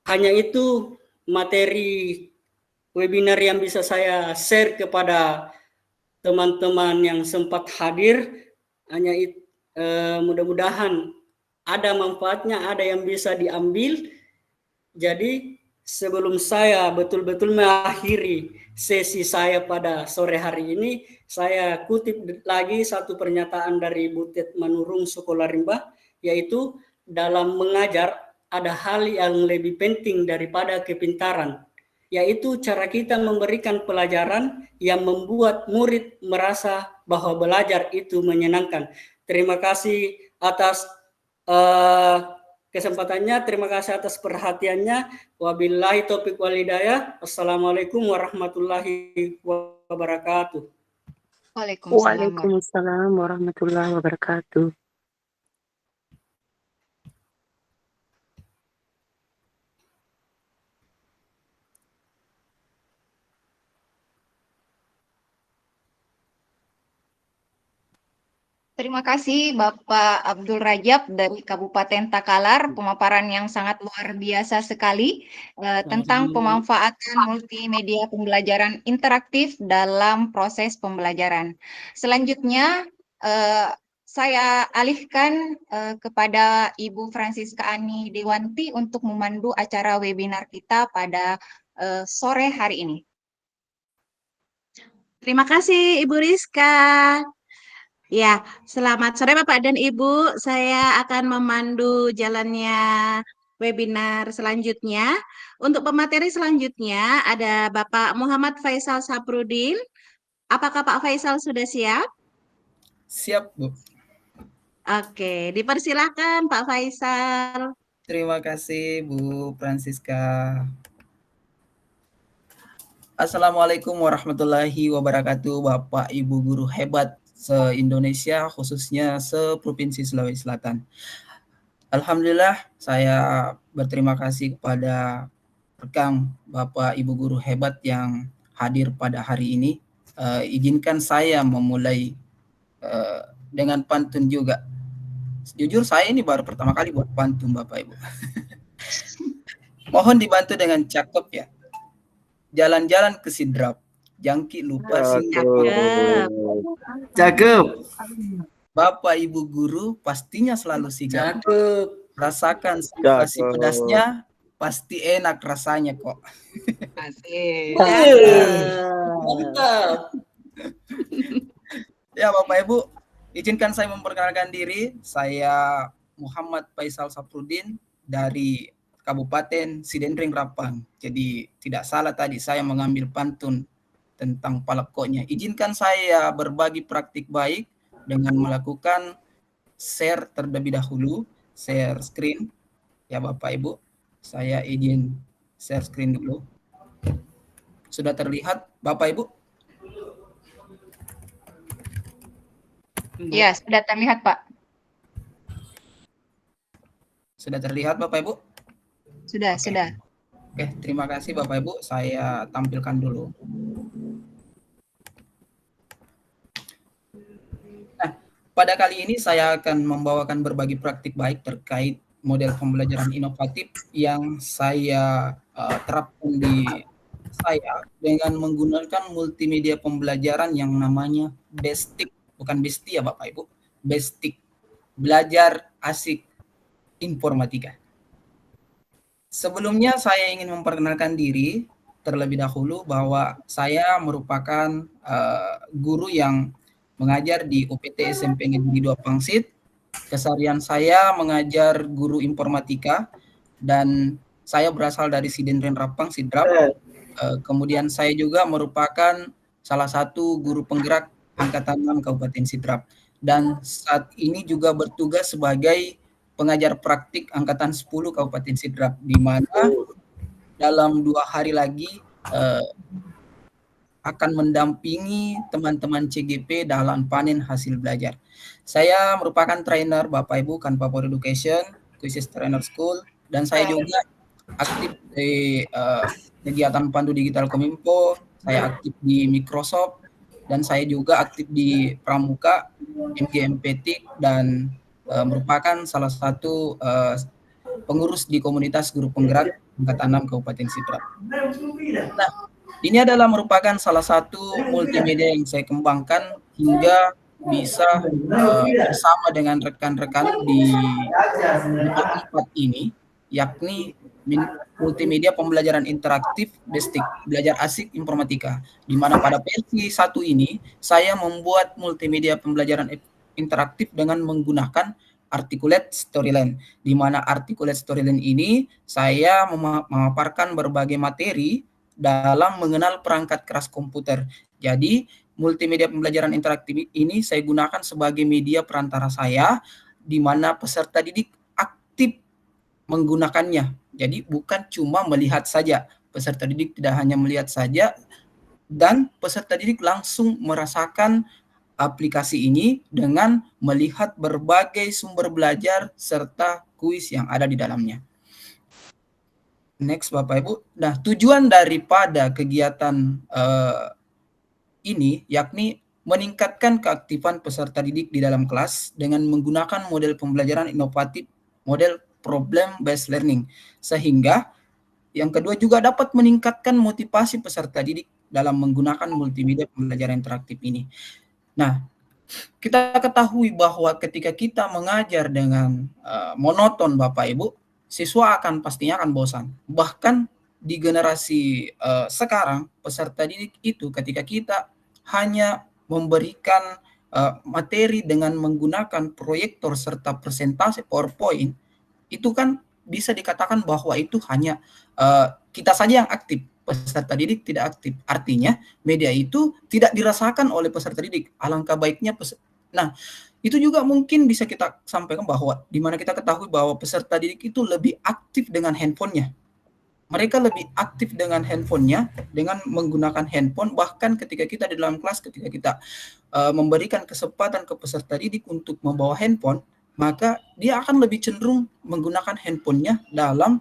hanya itu materi webinar yang bisa saya share kepada teman-teman yang sempat hadir. Hanya mudah-mudahan ada manfaatnya, ada yang bisa diambil. Jadi sebelum saya betul-betul mengakhiri sesi saya pada sore hari ini, saya kutip lagi satu pernyataan dari Butet Manurung Sekolah Rimba, yaitu dalam mengajar ada hal yang lebih penting daripada kepintaran, yaitu cara kita memberikan pelajaran yang membuat murid merasa bahwa belajar itu menyenangkan. Terima kasih atas kesempatannya, terima kasih atas perhatiannya. Wabillahi taufiq wal hidayah. Assalamualaikum warahmatullahi wabarakatuh. Waalaikumsalam warahmatullahi wabarakatuh. Terima kasih Bapak Abdul Rajab dari Kabupaten Takalar, pemaparan yang sangat luar biasa sekali tentang pemanfaatan multimedia pembelajaran interaktif dalam proses pembelajaran. Selanjutnya saya alihkan kepada Ibu Francisca Ani Dewanti untuk memandu acara webinar kita pada sore hari ini. Terima kasih Ibu Rizka. Ya, selamat sore Bapak dan Ibu. Saya akan memandu jalannya webinar selanjutnya. Untuk pemateri selanjutnya ada Bapak Muhammad Faisal Saprudin. Apakah Pak Faisal sudah siap? Siap, Bu. Oke, dipersilakan Pak Faisal. Terima kasih, Bu Francisca. Assalamualaikum warahmatullahi wabarakatuh, Bapak Ibu guru hebat se-Indonesia, khususnya se-Provinsi Sulawesi Selatan. Alhamdulillah, saya berterima kasih kepada rekan Bapak Ibu guru hebat yang hadir pada hari ini. Izinkan saya memulai dengan pantun juga. Jujur saya ini baru pertama kali buat pantun, Bapak Ibu. Mohon dibantu dengan cakep ya. Jalan-jalan ke Sidrap, jangki lupa Cakep. Bapak Ibu guru pastinya selalu sigap. Cakep. Rasakan sensasi pedasnya, pasti enak rasanya kok. Asik. Mantap. Ya Bapak Ibu, izinkan saya memperkenalkan diri. Saya Muhammad Faisal Saprudin dari Kabupaten Sidendring Rapang. Jadi tidak salah tadi saya mengambil pantun tentang palekoknya. Izinkan saya berbagi praktik baik dengan melakukan share terlebih dahulu, share screen. Ya Bapak Ibu, saya izin share screen dulu. Sudah terlihat Bapak Ibu? Ya, sudah terlihat Pak. Sudah terlihat Bapak Ibu? Sudah, Oke. sudah. Oke, terima kasih Bapak Ibu. Saya tampilkan dulu. Nah, pada kali ini saya akan membawakan berbagi praktik baik terkait model pembelajaran inovatif yang saya terapkan di saya dengan menggunakan multimedia pembelajaran yang namanya BESTIK, bukan BESTI ya Bapak Ibu, BESTIK, Belajar Asik Informatika. Sebelumnya saya ingin memperkenalkan diri terlebih dahulu bahwa saya merupakan guru yang mengajar di UPT SMP Negeri 2 Pangsit. Keseharian saya mengajar guru informatika dan saya berasal dari Sidendren Rapang, Sidrap. Kemudian saya juga merupakan salah satu guru penggerak Angkatan 6 Kabupaten Sidrap. Dan saat ini juga bertugas sebagai pengajar praktik Angkatan 10 Kabupaten Sidrap, di mana dalam 2 hari lagi akan mendampingi teman-teman CGP dalam panen hasil belajar. Saya merupakan trainer Bapak Ibu Kanva for Education, Quizzes Trainer School, dan saya juga aktif di kegiatan Pandu Digital Kominfo, saya aktif di Microsoft, dan saya juga aktif di Pramuka, MGMPTIK, dan merupakan salah satu pengurus di komunitas guru penggerak Angkatan 6 Kabupaten Sidrap. Nah, ini adalah merupakan salah satu multimedia yang saya kembangkan hingga bisa bersama dengan rekan-rekan di tempat ini, yakni multimedia pembelajaran interaktif BESTIK, Belajar Asik Informatika, di mana pada versi 1 ini saya membuat multimedia pembelajaran interaktif dengan menggunakan Articulate Storyline, di mana Articulate Storyline ini saya memaparkan berbagai materi dalam mengenal perangkat keras komputer. Jadi multimedia pembelajaran interaktif ini saya gunakan sebagai media perantara saya, di mana peserta didik aktif menggunakannya. Jadi bukan cuma melihat saja, peserta didik tidak hanya melihat saja, dan peserta didik langsung merasakan aplikasi ini dengan melihat berbagai sumber belajar serta kuis yang ada di dalamnya. Next Bapak Ibu. Nah, tujuan daripada kegiatan ini yakni meningkatkan keaktifan peserta didik di dalam kelas dengan menggunakan model pembelajaran inovatif, model problem based learning, sehingga yang kedua juga dapat meningkatkan motivasi peserta didik dalam menggunakan multimedia pembelajaran interaktif ini. Nah, kita ketahui bahwa ketika kita mengajar dengan monoton Bapak Ibu, siswa pastinya akan bosan. Bahkan di generasi sekarang, peserta didik itu ketika kita hanya memberikan materi dengan menggunakan proyektor serta presentasi PowerPoint, itu kan bisa dikatakan bahwa itu hanya kita saja yang aktif, peserta didik tidak aktif. Artinya media itu tidak dirasakan oleh peserta didik. Alangkah baiknya nah, itu juga mungkin bisa kita sampaikan bahwa di mana kita ketahui bahwa peserta didik itu lebih aktif dengan handphonenya. Mereka lebih aktif dengan handphonenya, dengan menggunakan handphone, bahkan ketika kita di dalam kelas, ketika kita memberikan kesempatan ke peserta didik untuk membawa handphone, maka dia akan lebih cenderung menggunakan handphonenya dalam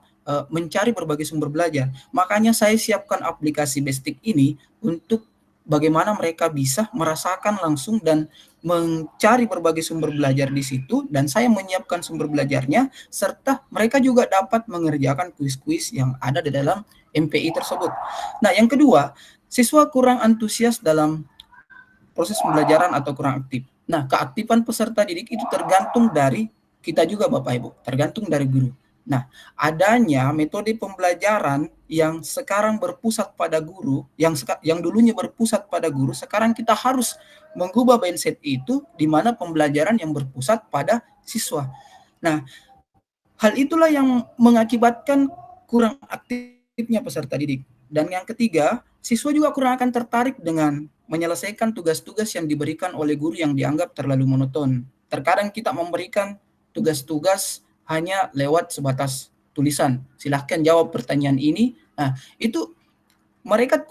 mencari berbagai sumber belajar. Makanya saya siapkan aplikasi BESTIK ini untuk bagaimana mereka bisa merasakan langsung dan mencari berbagai sumber belajar di situ, dan saya menyiapkan sumber belajarnya, serta mereka juga dapat mengerjakan kuis-kuis yang ada di dalam MPI tersebut. Nah, yang kedua, siswa kurang antusias dalam proses pembelajaran atau kurang aktif. Nah, keaktifan peserta didik itu tergantung dari kita juga Bapak Ibu, tergantung dari guru. Nah, adanya metode pembelajaran yang sekarang berpusat pada guru, yang dulunya berpusat pada guru, sekarang kita harus mengubah mindset itu, di mana pembelajaran yang berpusat pada siswa. Nah, hal itulah yang mengakibatkan kurang aktifnya peserta didik. Dan yang ketiga, siswa juga kurang akan tertarik dengan menyelesaikan tugas-tugas yang diberikan oleh guru yang dianggap terlalu monoton. Terkadang kita memberikan tugas-tugas hanya lewat sebatas tulisan. Silahkan jawab pertanyaan ini. Nah, itu mereka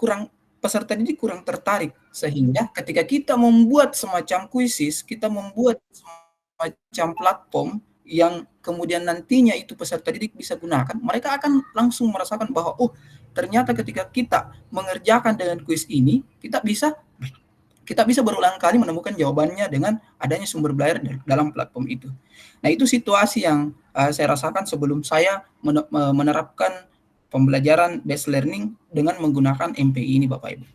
peserta didik kurang tertarik. Sehingga ketika kita membuat semacam kuisis, kita membuat semacam platform yang kemudian nantinya itu peserta didik bisa gunakan, mereka akan langsung merasakan bahwa oh ternyata ketika kita mengerjakan dengan kuis ini, kita bisa berulang kali menemukan jawabannya dengan adanya sumber belajar dalam platform itu. Nah, itu situasi yang saya rasakan sebelum saya menerapkan pembelajaran based learning dengan menggunakan MPI ini, Bapak Ibu.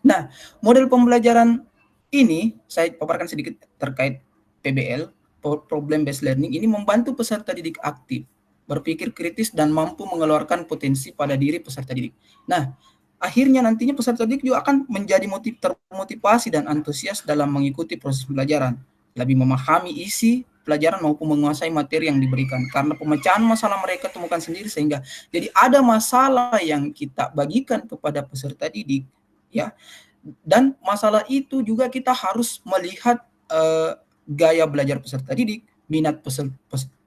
Nah, model pembelajaran ini saya paparkan sedikit terkait PBL, problem based learning ini membantu peserta didik aktif, berpikir kritis dan mampu mengeluarkan potensi pada diri peserta didik. Nah, akhirnya nantinya peserta didik juga akan menjadi termotivasi dan antusias dalam mengikuti proses pembelajaran, lebih memahami isi pelajaran maupun menguasai materi yang diberikan karena pemecahan masalah mereka temukan sendiri, sehingga jadi ada masalah yang kita bagikan kepada peserta didik ya, dan masalah itu juga kita harus melihat gaya belajar peserta didik, minat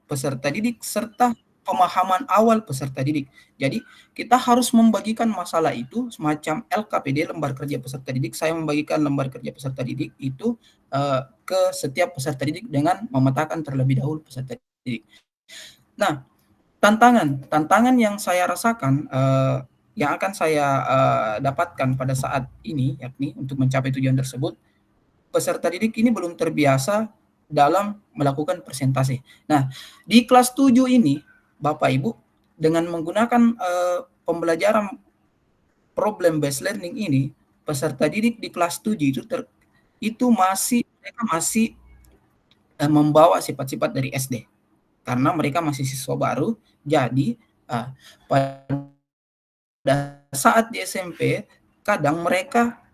peserta didik, serta pemahaman awal peserta didik. Jadi kita harus membagikan masalah itu semacam LKPD, lembar kerja peserta didik. Saya membagikan lembar kerja peserta didik itu ke setiap peserta didik dengan memetakan terlebih dahulu peserta didik. Nah, tantangan yang saya rasakan yang akan saya dapatkan pada saat ini, yakni untuk mencapai tujuan tersebut, peserta didik ini belum terbiasa dalam melakukan presentasi. Nah, di kelas 7 ini, Bapak Ibu, dengan menggunakan pembelajaran problem based learning ini, peserta didik di kelas 7 itu mereka masih membawa sifat-sifat dari SD. Karena mereka masih siswa baru, jadi pada saat di SMP, kadang mereka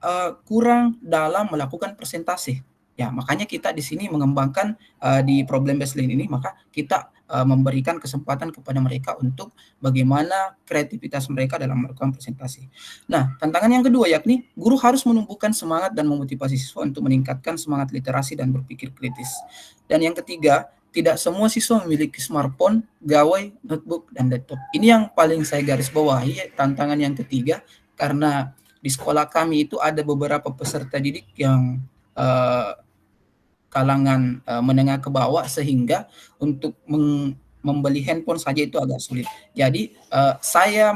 kurang dalam melakukan presentasi. Ya, makanya kita di sini mengembangkan di problem based learning ini, maka kita memberikan kesempatan kepada mereka untuk bagaimana kreativitas mereka dalam melakukan presentasi. Nah, tantangan yang kedua yakni guru harus menumbuhkan semangat dan memotivasi siswa untuk meningkatkan semangat literasi dan berpikir kritis. Dan yang ketiga, tidak semua siswa memiliki smartphone, gawai, notebook, dan laptop. Ini yang paling saya garis bawahi, tantangan yang ketiga, karena di sekolah kami itu ada beberapa peserta didik yang kalangan menengah ke bawah, sehingga untuk membeli handphone saja itu agak sulit. Jadi saya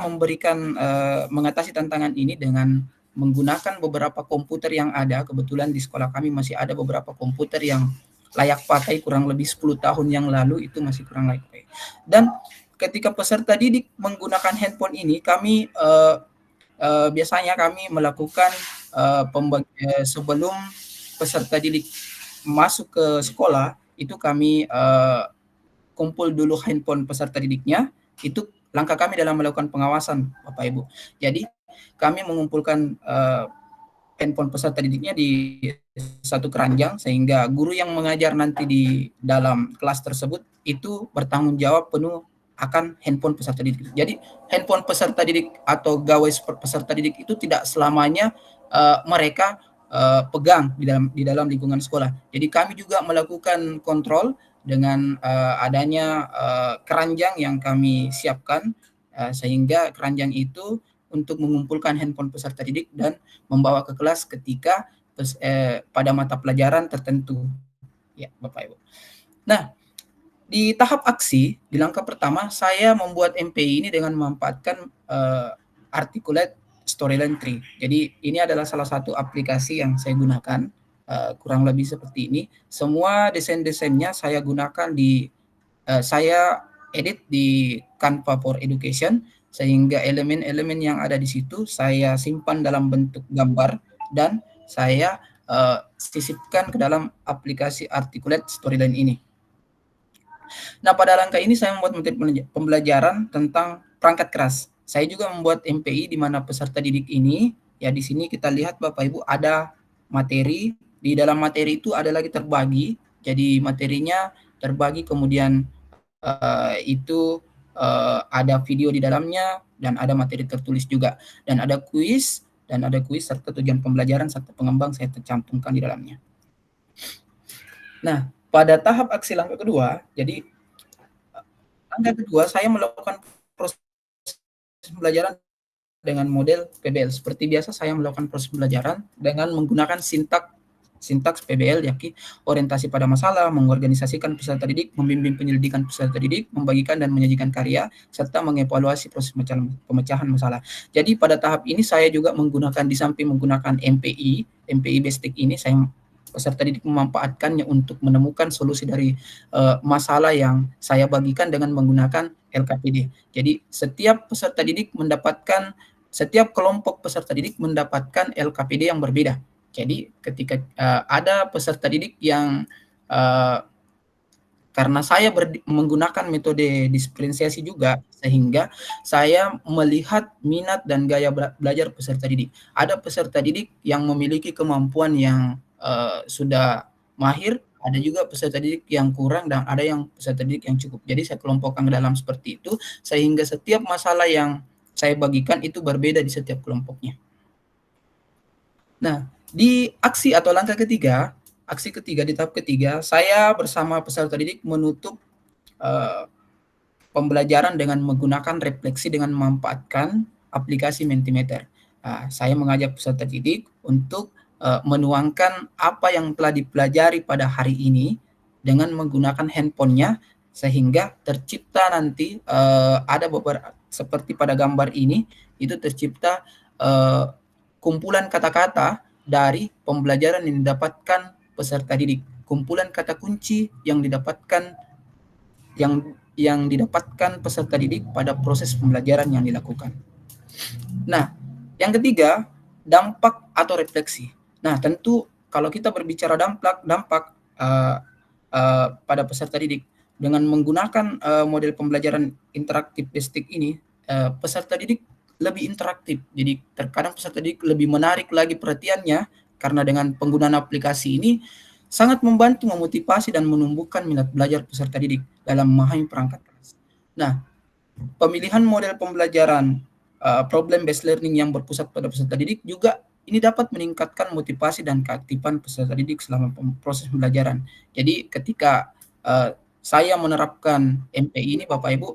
mengatasi tantangan ini dengan menggunakan beberapa komputer yang ada. Kebetulan di sekolah kami masih ada beberapa komputer yang layak pakai, kurang lebih 10 tahun yang lalu itu masih kurang layak pakai. Dan ketika peserta didik menggunakan handphone ini, kami biasanya kami melakukan sebelum peserta didik masuk ke sekolah, itu kami kumpul dulu handphone peserta didiknya. Itu langkah kami dalam melakukan pengawasan, Bapak Ibu. Jadi kami mengumpulkan handphone peserta didiknya di satu keranjang, sehingga guru yang mengajar nanti di dalam kelas tersebut itu bertanggung jawab penuh akan handphone peserta didik. Jadi handphone peserta didik atau gawai peserta didik itu tidak selamanya mereka pegang di dalam lingkungan sekolah. Jadi kami juga melakukan kontrol dengan adanya keranjang yang kami siapkan, sehingga keranjang itu untuk mengumpulkan handphone peserta didik dan membawa ke kelas ketika pada mata pelajaran tertentu. Ya, Bapak Ibu. Nah, di tahap aksi, di langkah pertama, saya membuat MPI ini dengan memanfaatkan Articulate Storyline Tree. Jadi ini adalah salah satu aplikasi yang saya gunakan, kurang lebih seperti ini. Semua desain-desainnya saya gunakan saya edit di Canva for Education, sehingga elemen-elemen yang ada di situ saya simpan dalam bentuk gambar dan saya sisipkan ke dalam aplikasi Articulate Storyline ini. Nah, pada langkah ini saya membuat pembelajaran tentang perangkat keras. Saya juga membuat MPI di mana peserta didik ini, ya di sini kita lihat Bapak Ibu ada materi, di dalam materi itu ada lagi terbagi, jadi materinya terbagi, kemudian itu ada video di dalamnya, dan ada materi tertulis juga, dan ada kuis serta tujuan pembelajaran serta pengembang saya tercantumkan di dalamnya. Nah, pada tahap aksi langkah kedua, jadi langkah kedua saya melakukan proses pembelajaran dengan model PBL. Seperti biasa saya melakukan proses pembelajaran dengan menggunakan sintak sintaks PBL, yakni orientasi pada masalah, mengorganisasikan peserta didik, membimbing penyelidikan peserta didik, membagikan dan menyajikan karya, serta mengevaluasi proses pemecahan masalah. Jadi pada tahap ini saya juga menggunakan, di samping menggunakan MPI Basic ini, saya peserta didik memanfaatkannya untuk menemukan solusi dari masalah yang saya bagikan dengan menggunakan LKPD. Jadi setiap kelompok peserta didik mendapatkan LKPD yang berbeda. Jadi ketika ada peserta didik yang karena saya menggunakan metode diferensiasi juga, sehingga saya melihat minat dan gaya belajar peserta didik. Ada peserta didik yang memiliki kemampuan yang sudah mahir, ada juga peserta didik yang kurang, dan ada yang peserta didik yang cukup. Jadi saya kelompokkan ke dalam seperti itu, sehingga setiap masalah yang saya bagikan itu berbeda di setiap kelompoknya. Nah, di aksi ketiga di tahap ketiga, saya bersama peserta didik menutup pembelajaran dengan menggunakan refleksi dengan memanfaatkan aplikasi Mentimeter. Saya mengajak peserta didik untuk menuangkan apa yang telah dipelajari pada hari ini dengan menggunakan handphonenya, sehingga tercipta nanti ada beberapa, seperti pada gambar ini, itu tercipta kumpulan kata-kata dari pembelajaran yang didapatkan peserta didik, kumpulan kata kunci yang didapatkan peserta didik pada proses pembelajaran yang dilakukan. Nah, yang ketiga, dampak atau refleksi. Nah, tentu kalau kita berbicara dampak pada peserta didik dengan menggunakan model pembelajaran interaktif Basic ini, peserta didik lebih interaktif. Jadi terkadang peserta didik lebih menarik lagi perhatiannya, karena dengan penggunaan aplikasi ini sangat membantu memotivasi dan menumbuhkan minat belajar peserta didik dalam memahami perangkat keras. Nah, pemilihan model pembelajaran problem based learning yang berpusat pada peserta didik juga ini dapat meningkatkan motivasi dan keaktifan peserta didik selama proses pembelajaran. Jadi ketika saya menerapkan MPI ini, Bapak Ibu,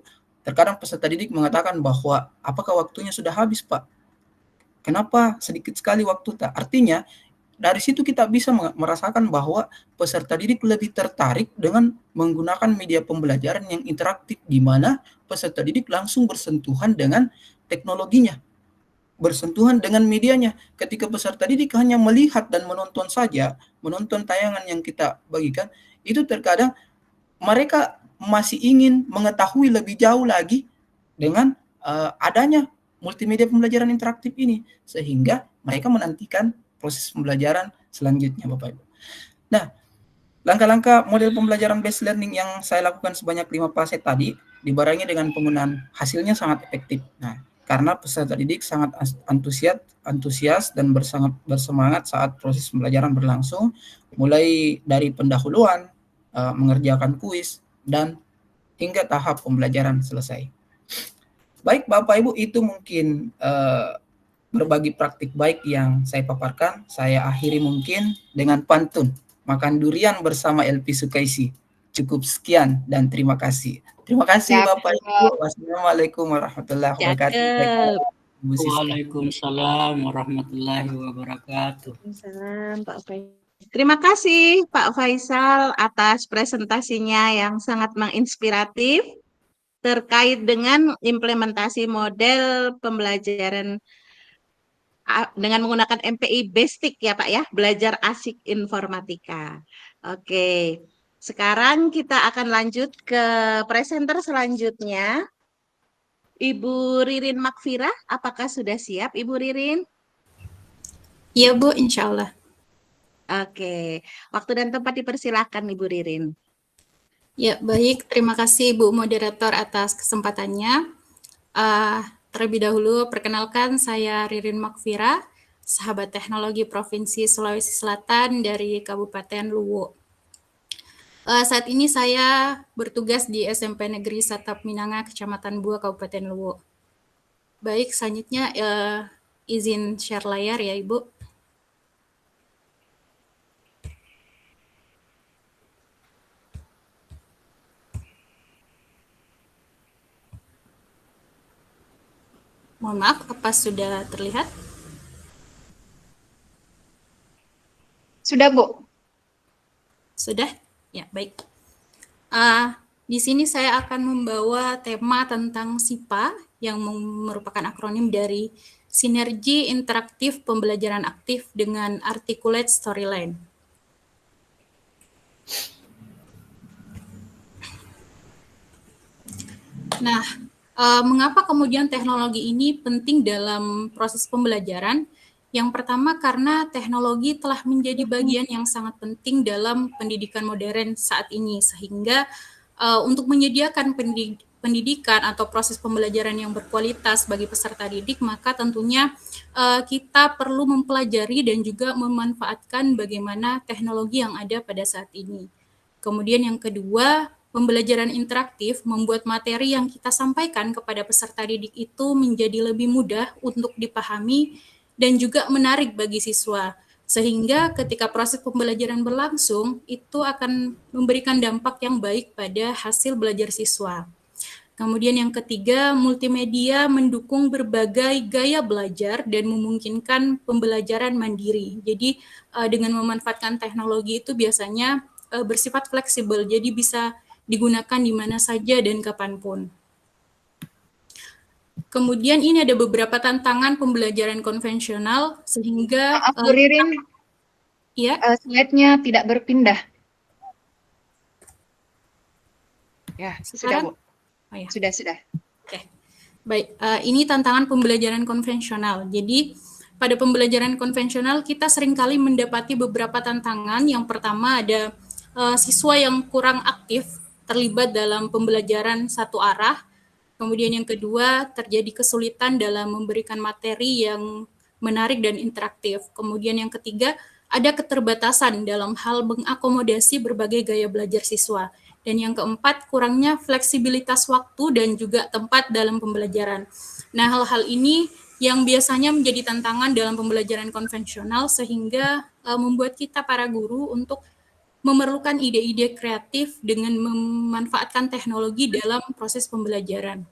terkadang peserta didik mengatakan bahwa apakah waktunya sudah habis, Pak? Kenapa sedikit sekali waktu? Artinya dari situ kita bisa merasakan bahwa peserta didik lebih tertarik dengan menggunakan media pembelajaran yang interaktif, di mana peserta didik langsung bersentuhan dengan teknologinya, bersentuhan dengan medianya. Ketika peserta didik hanya melihat dan menonton saja, menonton tayangan yang kita bagikan, itu terkadang mereka masih ingin mengetahui lebih jauh lagi dengan adanya multimedia pembelajaran interaktif ini, sehingga mereka menantikan proses pembelajaran selanjutnya, Bapak Ibu. Nah, langkah-langkah model pembelajaran based learning yang saya lakukan sebanyak 5 fase tadi dibarengi dengan penggunaan hasilnya sangat efektif. Nah, karena peserta didik sangat antusias dan bersemangat saat proses pembelajaran berlangsung, mulai dari pendahuluan, mengerjakan kuis, dan hingga tahap pembelajaran selesai. Baik Bapak Ibu, itu mungkin berbagi praktik baik yang saya paparkan. Saya akhiri mungkin dengan pantun makan durian bersama LP Sukaisi. Cukup sekian dan terima kasih. Terima kasih Bapak Ibu. Wassalamualaikum warahmatullahi wabarakatuh. Waalaikumsalam warahmatullahi wabarakatuh. Waalaikumsalam, Pak Faisal. Terima kasih Pak Faisal atas presentasinya yang sangat menginspiratif terkait dengan implementasi model pembelajaran dengan menggunakan MPI Basic ya Pak ya, belajar asik informatika. Oke, sekarang kita akan lanjut ke presenter selanjutnya. Ibu Ririn Makfira, apakah sudah siap Ibu Ririn? Iya Bu, insya Allah. Oke, waktu dan tempat dipersilakan Ibu Ririn. Ya, baik. Terima kasih Bu Moderator atas kesempatannya. Terlebih dahulu, perkenalkan saya Ririn Makfira, sahabat teknologi Provinsi Sulawesi Selatan dari Kabupaten Luwu. Saat ini saya bertugas di SMP Negeri Satap Minanga, Kecamatan Bua, Kabupaten Luwu. Baik, selanjutnya izin share layar ya Ibu. Mohon maaf, apa sudah terlihat? Sudah, Bu. Sudah? Ya, baik. Di sini saya akan membawa tema tentang SIPA yang merupakan akronim dari Sinergi Interaktif Pembelajaran Aktif dengan Articulate Storyline. Nah, mengapa kemudian teknologi ini penting dalam proses pembelajaran? Yang pertama karena teknologi telah menjadi bagian yang sangat penting dalam pendidikan modern saat ini, sehingga untuk menyediakan pendidikan atau proses pembelajaran yang berkualitas bagi peserta didik, maka tentunya kita perlu mempelajari dan juga memanfaatkan bagaimana teknologi yang ada pada saat ini. Kemudian yang kedua, pembelajaran interaktif membuat materi yang kita sampaikan kepada peserta didik itu menjadi lebih mudah untuk dipahami dan juga menarik bagi siswa. Sehingga ketika proses pembelajaran berlangsung, itu akan memberikan dampak yang baik pada hasil belajar siswa. Kemudian yang ketiga, multimedia mendukung berbagai gaya belajar dan memungkinkan pembelajaran mandiri. Jadi dengan memanfaatkan teknologi itu biasanya bersifat fleksibel, jadi bisa digunakan di mana saja dan kapanpun. Kemudian ini ada beberapa tantangan pembelajaran konvensional sehingga Maaf, Bu Ririn, ya, slide-nya tidak berpindah. Ya, sudah, sekarang? Bu. Oh, ya. Sudah. Oke. Baik, ini tantangan pembelajaran konvensional. Jadi pada pembelajaran konvensional kita seringkali mendapati beberapa tantangan. Yang pertama ada siswa yang kurang aktif terlibat dalam pembelajaran satu arah. Kemudian yang kedua, terjadi kesulitan dalam memberikan materi yang menarik dan interaktif. Kemudian yang ketiga, ada keterbatasan dalam hal mengakomodasi berbagai gaya belajar siswa. Dan yang keempat, kurangnya fleksibilitas waktu dan juga tempat dalam pembelajaran. Nah, hal-hal ini yang biasanya menjadi tantangan dalam pembelajaran konvensional sehingga membuat kita para guru untuk memerlukan ide-ide kreatif dengan memanfaatkan teknologi dalam proses pembelajaran.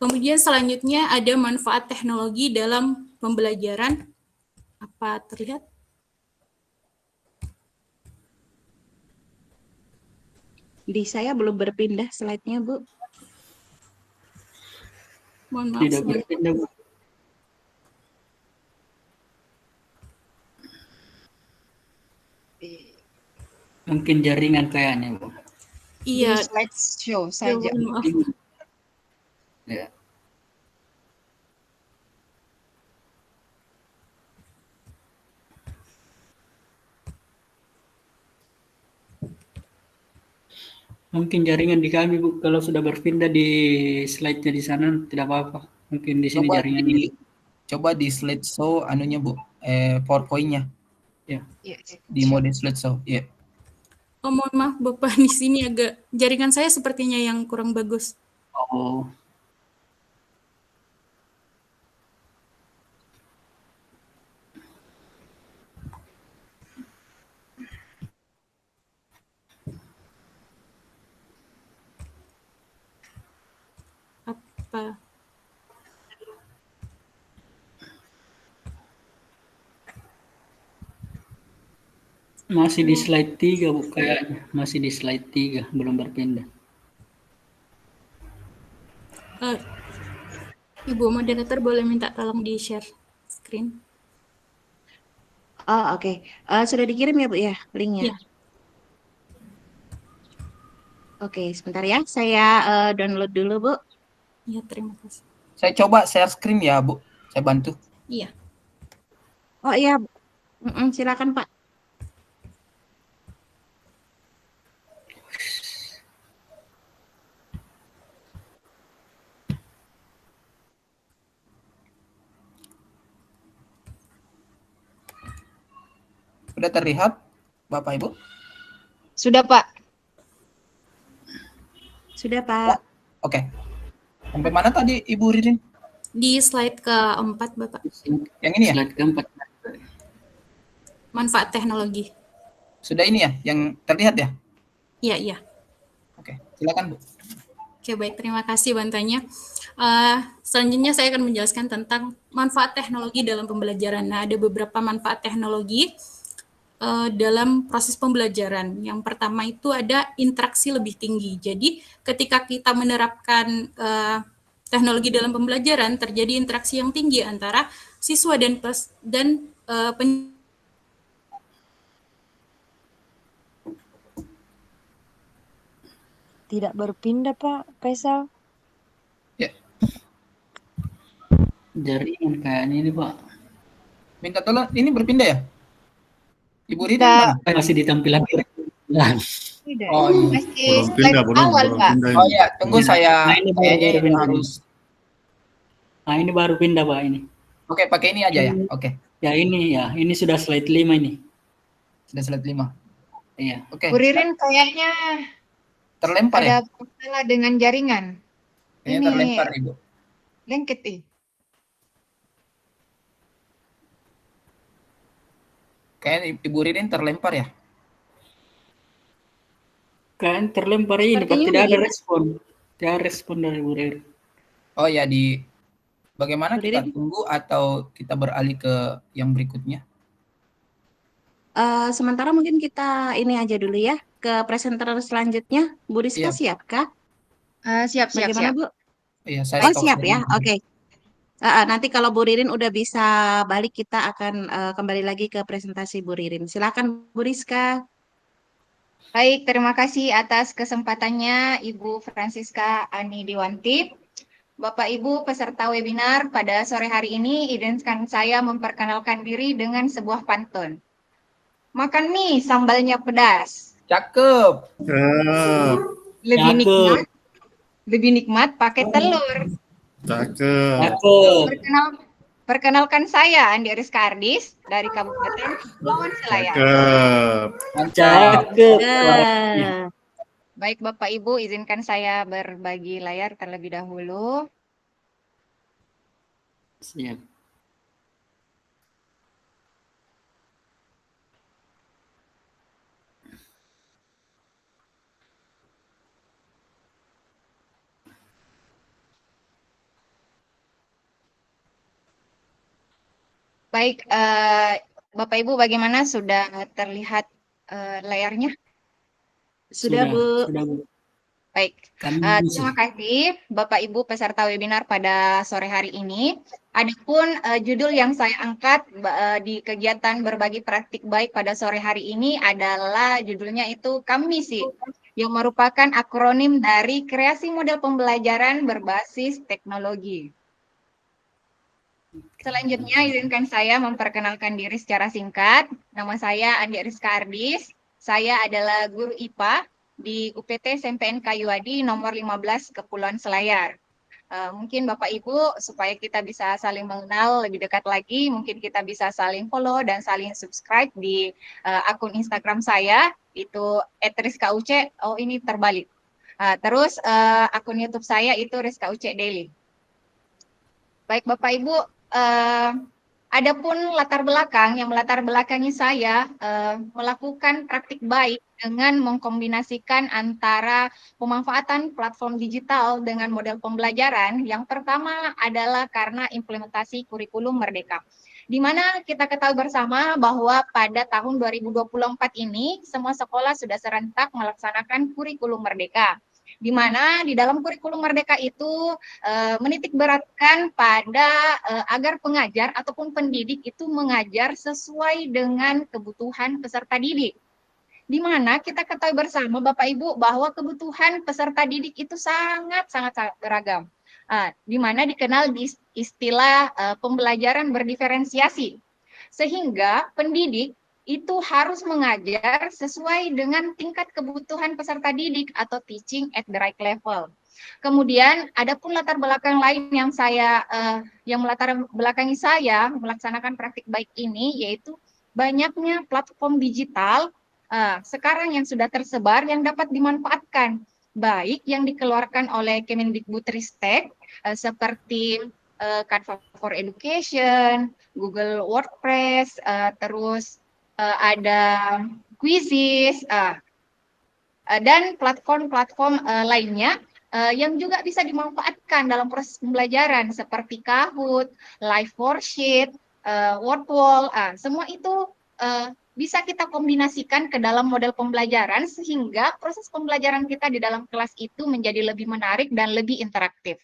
Kemudian selanjutnya ada manfaat teknologi dalam pembelajaran. Apa terlihat? Di saya belum berpindah slide-nya, Bu. Mohon maaf. Tidak berpindah, Bu. Mungkin jaringan kayaknya, Bu. Di Iya, slideshow saja. mohon maaf. Ya. Mungkin jaringan di kami, Bu. Kalau sudah berpindah di slide-nya di sana tidak apa-apa. Mungkin di sini jaringan ini. Coba di slideshow anunya, Bu. PowerPoint-nya Ya. di mode slideshow. Ya. Oh, mohon maaf Bapak, di sini agak jaringan saya sepertinya yang kurang bagus. Oh. Apa? Masih di slide 3, Bu, kayaknya. Masih di slide 3, belum berpindah. Ibu moderator boleh minta tolong di-share screen? Oh, oke. Sudah dikirim ya, Bu, ya, linknya? Iya. Oke, sebentar ya. Saya download dulu, Bu. Iya, terima kasih. Saya coba share screen ya, Bu. Saya bantu. Iya. Oh iya, silakan Pak. Sudah terlihat, Bapak Ibu? Sudah, Pak. Sudah, Pak. Oke. Sampai mana tadi, Ibu Ririn? Di slide keempat, Bapak. Yang ini ya? Slide keempat. Manfaat teknologi. Sudah ini ya, yang terlihat ya? Iya, iya. Oke, silakan Bu. Oke, baik. Terima kasih bantuannya. Selanjutnya saya akan menjelaskan tentang manfaat teknologi dalam pembelajaran. Nah, ada beberapa manfaat teknologi dalam proses pembelajaran. Yang pertama itu ada interaksi lebih tinggi. Jadi ketika kita menerapkan teknologi dalam pembelajaran, terjadi interaksi yang tinggi antara siswa dan Tidak berpindah, Pak Faisal. Ya, Jaringan kayaknya ini, Pak. minta tolong. Ini berpindah ya? Ibu Ridin Tidak. mana? Masih di tampilan Tidak. Oh, iya. Masih Belum slide pindah, awal, Pak. Oh iya, tunggu saya Nah, ini baru kayaknya pindah. harus. Nah, ini baru pindah, Pak, ini. Oke, pakai ini aja ya. Oke, Ya, ini sudah slide 5 ini. sudah slide 5. Iya. Oke, Bu Ririn kayaknya terlempar ya? ada masalah dengan jaringan. Kayaknya Ini terlempar, Ibu. lengket Kayaknya Ibu Ridin terlempar ya? Kan terlempar ini, Pak. Sepertinya Tidak ada begitu. respon. Tidak ada respon dari Bu Riri. Oh ya, bagaimana Bu kita Ririn? tunggu atau kita beralih ke yang berikutnya? Sementara mungkin kita ini aja dulu ya, ke presenter selanjutnya. Bu Rizka Iya. siap kah? Siap. Bagaimana, Bu? Iya, saya Oh, stop siap ya. sharing. Oke. Nanti kalau Bu Ririn udah bisa balik, kita akan kembali lagi ke presentasi Bu Ririn. Silakan Bu Rizka. Baik, terima kasih atas kesempatannya Ibu Francisca Ani Dewanti. Bapak Ibu peserta webinar pada sore hari ini, izinkan saya memperkenalkan diri dengan sebuah pantun. Makan mie sambalnya pedas. Cakep. Lebih nikmat pakai telur. Cakep. Perkenalkan saya Andi Rizka Ardis dari Kabupaten Kepulauan Selayar. Mantap. Ya. Baik Bapak Ibu, izinkan saya berbagi layar terlebih dahulu. Siap. Baik, Bapak Ibu bagaimana, sudah terlihat layarnya? Sudah, Bu. Sudah, Bu. Baik, Kami terima kasih Bapak Ibu peserta webinar pada sore hari ini. Adapun judul yang saya angkat di kegiatan berbagi praktik baik pada sore hari ini adalah judulnya itu KAMMISI, yang merupakan akronim dari kreasi model pembelajaran berbasis teknologi. Selanjutnya izinkan saya memperkenalkan diri secara singkat. Nama saya Andi Rizka Ardis. Saya adalah guru IPA di UPT SMPN Kayuadi nomor 15 Kepulauan Selayar. Mungkin Bapak Ibu supaya kita bisa saling mengenal lebih dekat lagi, mungkin kita bisa saling follow dan saling subscribe di akun Instagram saya, itu @rizkauc. Oh, ini terbalik. Terus akun YouTube saya itu Rizka Uce Daily. Baik Bapak Ibu, adapun latar belakang yang melatar belakangi saya melakukan praktik baik dengan mengkombinasikan antara pemanfaatan platform digital dengan model pembelajaran. Yang pertama adalah karena implementasi kurikulum Merdeka, di mana kita ketahui bersama bahwa pada tahun 2024 ini semua sekolah sudah serentak melaksanakan kurikulum Merdeka, di mana di dalam kurikulum Merdeka itu menitik beratkan pada agar pengajar ataupun pendidik itu mengajar sesuai dengan kebutuhan peserta didik. Di mana kita ketahui bersama Bapak Ibu bahwa kebutuhan peserta didik itu sangat beragam. Di mana dikenal di istilah pembelajaran berdiferensiasi. Sehingga pendidik itu harus mengajar sesuai dengan tingkat kebutuhan peserta didik atau teaching at the right level. Kemudian ada pun latar belakang lain yang yang melatar belakangi saya melaksanakan praktik baik ini, yaitu banyaknya platform digital sekarang yang sudah tersebar yang dapat dimanfaatkan, baik yang dikeluarkan oleh Kemendikbudristek seperti Canva for Education, Google WordPress, terus ada Quizzes, dan platform-platform lainnya yang juga bisa dimanfaatkan dalam proses pembelajaran seperti Kahoot, Live Worksheet, Word Wall, semua itu bisa kita kombinasikan ke dalam model pembelajaran sehingga proses pembelajaran kita di dalam kelas itu menjadi lebih menarik dan lebih interaktif.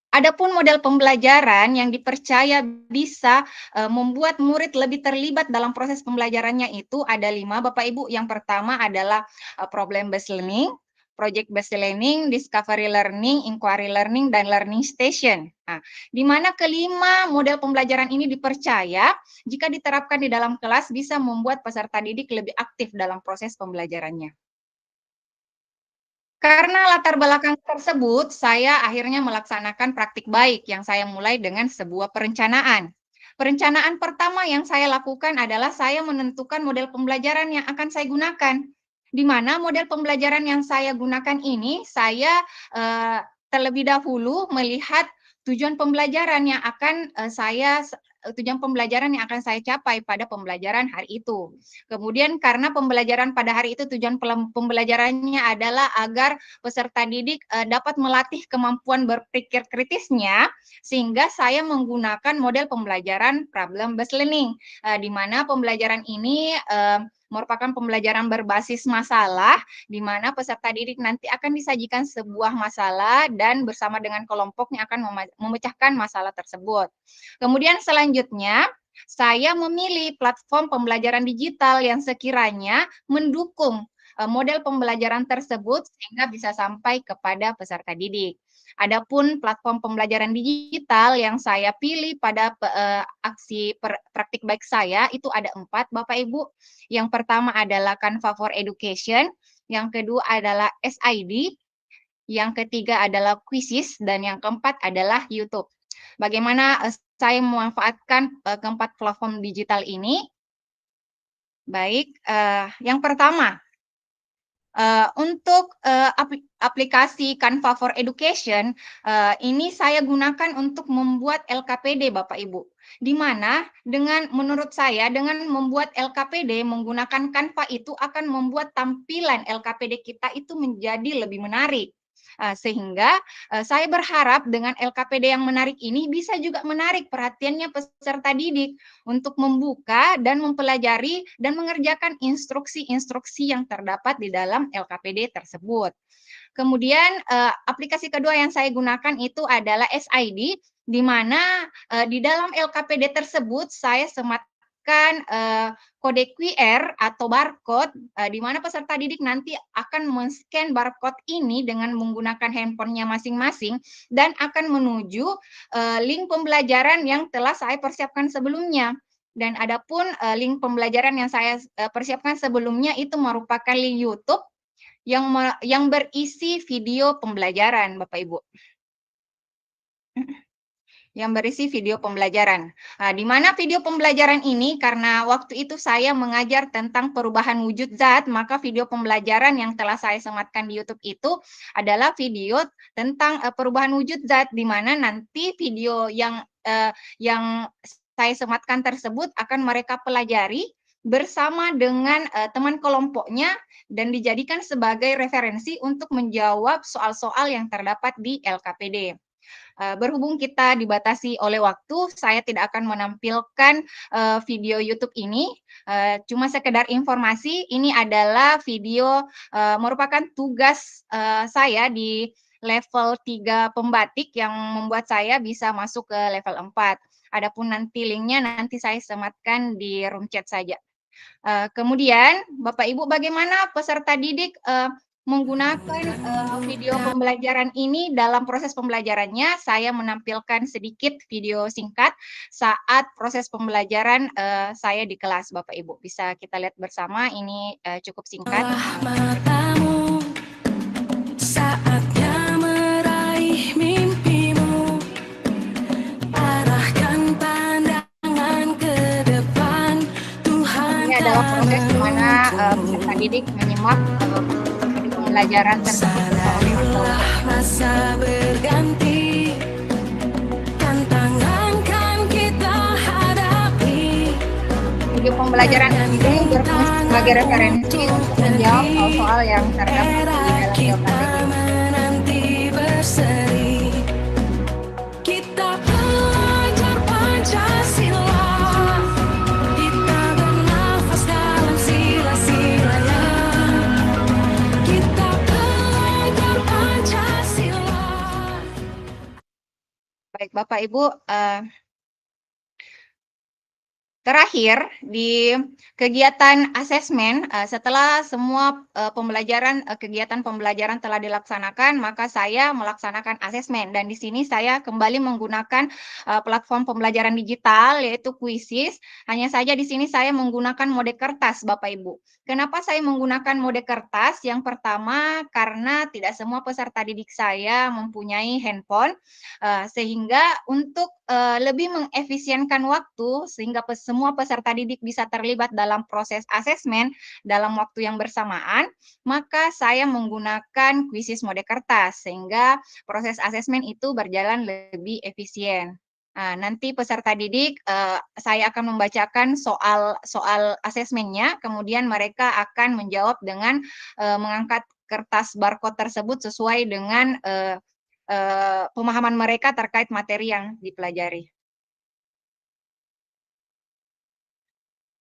Adapun model pembelajaran yang dipercaya bisa membuat murid lebih terlibat dalam proses pembelajarannya itu ada 5, Bapak Ibu. Yang pertama adalah problem based learning, project based learning, discovery learning, inquiry learning, dan learning station. Nah, di mana kelima model pembelajaran ini dipercaya jika diterapkan di dalam kelas bisa membuat peserta didik lebih aktif dalam proses pembelajarannya. Karena latar belakang tersebut, saya akhirnya melaksanakan praktik baik yang saya mulai dengan sebuah perencanaan. Perencanaan pertama yang saya lakukan adalah saya menentukan model pembelajaran yang akan saya gunakan. Di mana model pembelajaran yang saya gunakan ini, saya terlebih dahulu melihat tujuan pembelajaran yang akan saya capai pada pembelajaran hari itu. Kemudian karena pembelajaran pada hari itu tujuan pembelajarannya adalah agar peserta didik dapat melatih kemampuan berpikir kritisnya, sehingga saya menggunakan model pembelajaran problem based learning, di mana pembelajaran ini merupakan pembelajaran berbasis masalah, di mana peserta didik nanti akan disajikan sebuah masalah dan bersama dengan kelompoknya akan memecahkan masalah tersebut. Kemudian selanjutnya, saya memilih platform pembelajaran digital yang sekiranya mendukung model pembelajaran tersebut sehingga bisa sampai kepada peserta didik. Adapun platform pembelajaran digital yang saya pilih pada praktik baik saya itu ada 4, Bapak Ibu. Yang pertama adalah Canva for Education, yang kedua adalah SID, yang ketiga adalah Quizzes, dan yang keempat adalah YouTube. Bagaimana saya memanfaatkan keempat platform digital ini? Baik, yang pertama, untuk aplikasi Canva for Education, ini saya gunakan untuk membuat LKPD, Bapak Ibu. Di mana menurut saya dengan membuat LKPD menggunakan Canva itu akan membuat tampilan LKPD kita itu menjadi lebih menarik. Sehingga saya berharap dengan LKPD yang menarik ini bisa juga menarik perhatiannya peserta didik untuk membuka dan mempelajari dan mengerjakan instruksi-instruksi yang terdapat di dalam LKPD tersebut. Kemudian aplikasi kedua yang saya gunakan itu adalah SID, di mana di dalam LKPD tersebut saya sematkan kode QR atau barcode, di mana peserta didik nanti akan men-scan barcode ini dengan menggunakan handphonenya masing-masing dan akan menuju link pembelajaran yang telah saya persiapkan sebelumnya. Dan adapun link pembelajaran yang saya persiapkan sebelumnya itu merupakan link YouTube yang berisi video pembelajaran, Bapak Ibu. Yang berisi video pembelajaran. Di mana video pembelajaran ini, karena waktu itu saya mengajar tentang perubahan wujud zat, maka video pembelajaran yang telah saya sematkan di YouTube itu adalah video tentang perubahan wujud zat, di mana nanti video yang saya sematkan tersebut akan mereka pelajari bersama dengan teman kelompoknya dan dijadikan sebagai referensi untuk menjawab soal-soal yang terdapat di LKPD. Berhubung kita dibatasi oleh waktu, saya tidak akan menampilkan video YouTube ini. Cuma sekedar informasi, ini adalah video merupakan tugas saya di level 3 pembatik yang membuat saya bisa masuk ke level 4. Adapun nanti linknya nanti saya sematkan di room chat saja. Kemudian, Bapak Ibu, bagaimana peserta didik menggunakan video pembelajaran ini dalam proses pembelajarannya? Saya menampilkan sedikit video singkat saat proses pembelajaran saya di kelas, Bapak Ibu. Bisa kita lihat bersama, ini cukup singkat. Saatnya meraih mimpimu, arahkan pandangan ke depan, Tuhan. Ini adalah proses di mana peserta didik menyimak pembelajaran tersebut. Masa berganti, tantangan kan kita hadapi. Video pembelajaran ini berfungsi sebagai referensi untuk menjawab soal-soal yang terdapat di dalam LKPD. berseri. Kita belajar Pancasila, kita bernafas dalam sila-silanya. Kita belajar Pancasila. Baik, Bapak Ibu, terakhir di kegiatan asesmen, setelah semua kegiatan pembelajaran telah dilaksanakan, maka saya melaksanakan asesmen. Dan di sini saya kembali menggunakan platform pembelajaran digital yaitu Quizizz. Hanya saja di sini saya menggunakan mode kertas, Bapak Ibu. Kenapa saya menggunakan mode kertas? Yang pertama karena tidak semua peserta didik saya mempunyai handphone, sehingga untuk lebih mengefisienkan waktu sehingga semua peserta didik bisa terlibat dalam proses asesmen dalam waktu yang bersamaan, maka saya menggunakan Quizizz mode kertas sehingga proses asesmen itu berjalan lebih efisien. Nah, nanti peserta didik saya akan membacakan soal asesmennya, kemudian mereka akan menjawab dengan mengangkat kertas barcode tersebut sesuai dengan pemahaman mereka terkait materi yang dipelajari.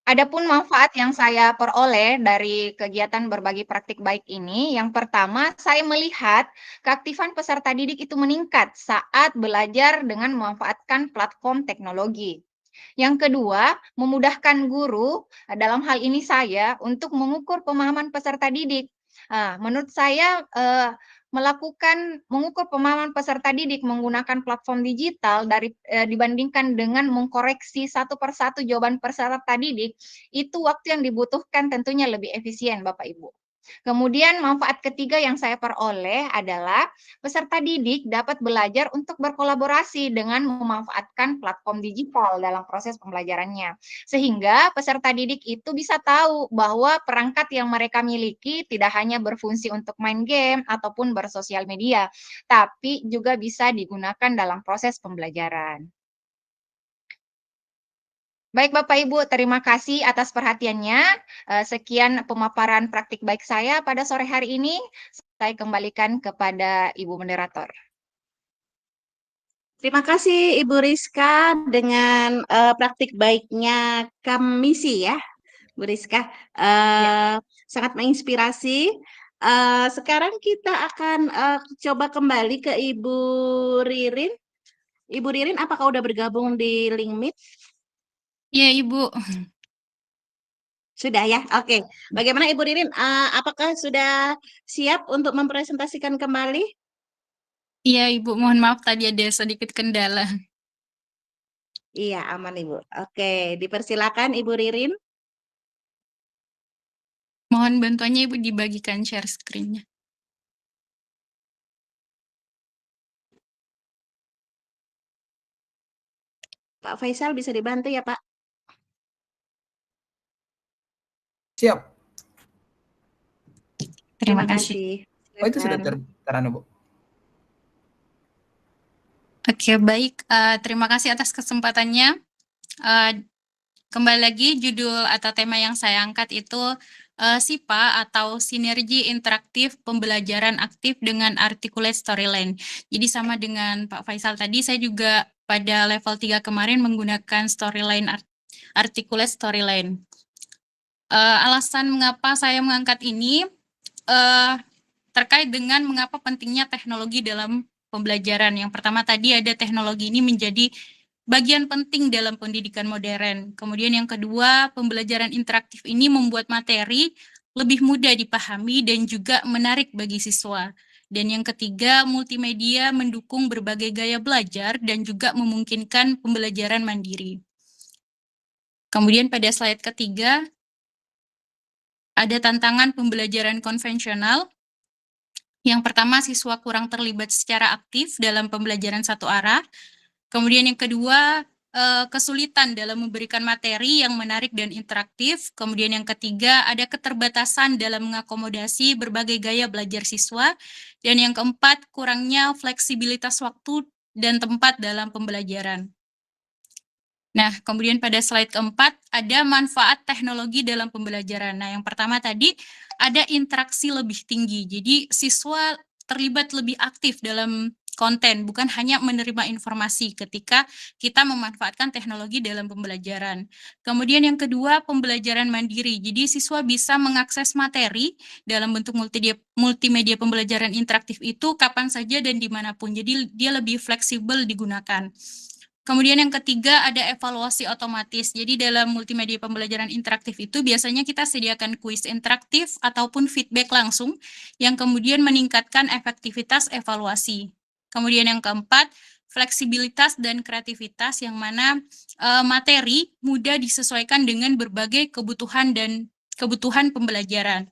Adapun manfaat yang saya peroleh dari kegiatan berbagi praktik baik ini, yang pertama saya melihat keaktifan peserta didik itu meningkat saat belajar dengan memanfaatkan platform teknologi. Yang kedua, memudahkan guru, dalam hal ini saya, untuk mengukur pemahaman peserta didik. Menurut saya mengukur pemahaman peserta didik menggunakan platform digital dibandingkan dengan mengkoreksi satu persatu jawaban peserta didik, itu waktu yang dibutuhkan tentunya lebih efisien, Bapak Ibu. Kemudian manfaat ketiga yang saya peroleh adalah peserta didik dapat belajar untuk berkolaborasi dengan memanfaatkan platform digital dalam proses pembelajarannya. Sehingga peserta didik itu bisa tahu bahwa perangkat yang mereka miliki tidak hanya berfungsi untuk main game ataupun bersosial media, tapi juga bisa digunakan dalam proses pembelajaran. Baik Bapak Ibu, terima kasih atas perhatiannya. Sekian pemaparan praktik baik saya pada sore hari ini. Saya kembalikan kepada Ibu Moderator. Terima kasih Ibu Rizka dengan praktik baiknya Kamisi ya, Bu Rizka. Sangat menginspirasi. Sekarang kita akan coba kembali ke Ibu Ririn. Ibu Ririn, apakah udah bergabung di link Meet? Iya, Ibu. Sudah ya, oke. Bagaimana Ibu Ririn, apakah sudah siap untuk mempresentasikan kembali? Iya, Ibu. Mohon maaf tadi ada sedikit kendala. Iya, aman Ibu. Oke, dipersilakan Ibu Ririn. Mohon bantuannya Ibu dibagikan share screen-nya. Pak Faisal bisa dibantu ya, Pak? Siap. Terima kasih. Oh, itu sudah teranu, Bu. Oke, baik. Terima kasih atas kesempatannya. Kembali lagi, judul atau tema yang saya angkat itu SIPA atau Sinergi Interaktif Pembelajaran Aktif dengan Articulate Storyline. Jadi sama dengan Pak Faisal tadi, saya juga pada level 3 kemarin menggunakan storyline Articulate Storyline. Alasan mengapa saya mengangkat ini terkait dengan mengapa pentingnya teknologi dalam pembelajaran. Yang pertama tadi ada teknologi ini menjadi bagian penting dalam pendidikan modern. Kemudian yang kedua, pembelajaran interaktif ini membuat materi lebih mudah dipahami dan juga menarik bagi siswa. Dan yang ketiga, multimedia mendukung berbagai gaya belajar dan juga memungkinkan pembelajaran mandiri. Kemudian pada slide ketiga, ada tantangan pembelajaran konvensional. Yang pertama, siswa kurang terlibat secara aktif dalam pembelajaran satu arah. Kemudian yang kedua, kesulitan dalam memberikan materi yang menarik dan interaktif. Kemudian yang ketiga, ada keterbatasan dalam mengakomodasi berbagai gaya belajar siswa. Dan yang keempat, kurangnya fleksibilitas waktu dan tempat dalam pembelajaran. Nah, kemudian pada slide keempat, ada manfaat teknologi dalam pembelajaran. Nah, yang pertama tadi, ada interaksi lebih tinggi. Jadi, siswa terlibat lebih aktif dalam konten, bukan hanya menerima informasi ketika kita memanfaatkan teknologi dalam pembelajaran. Kemudian yang kedua, pembelajaran mandiri. Jadi siswa bisa mengakses materi dalam bentuk multimedia pembelajaran interaktif itu kapan saja dan dimanapun. Jadi dia lebih fleksibel digunakan. Kemudian yang ketiga ada evaluasi otomatis. Jadi dalam multimedia pembelajaran interaktif itu biasanya kita sediakan kuis interaktif ataupun feedback langsung yang kemudian meningkatkan efektivitas evaluasi. Kemudian yang keempat, fleksibilitas dan kreativitas yang mana materi mudah disesuaikan dengan berbagai kebutuhan pembelajaran.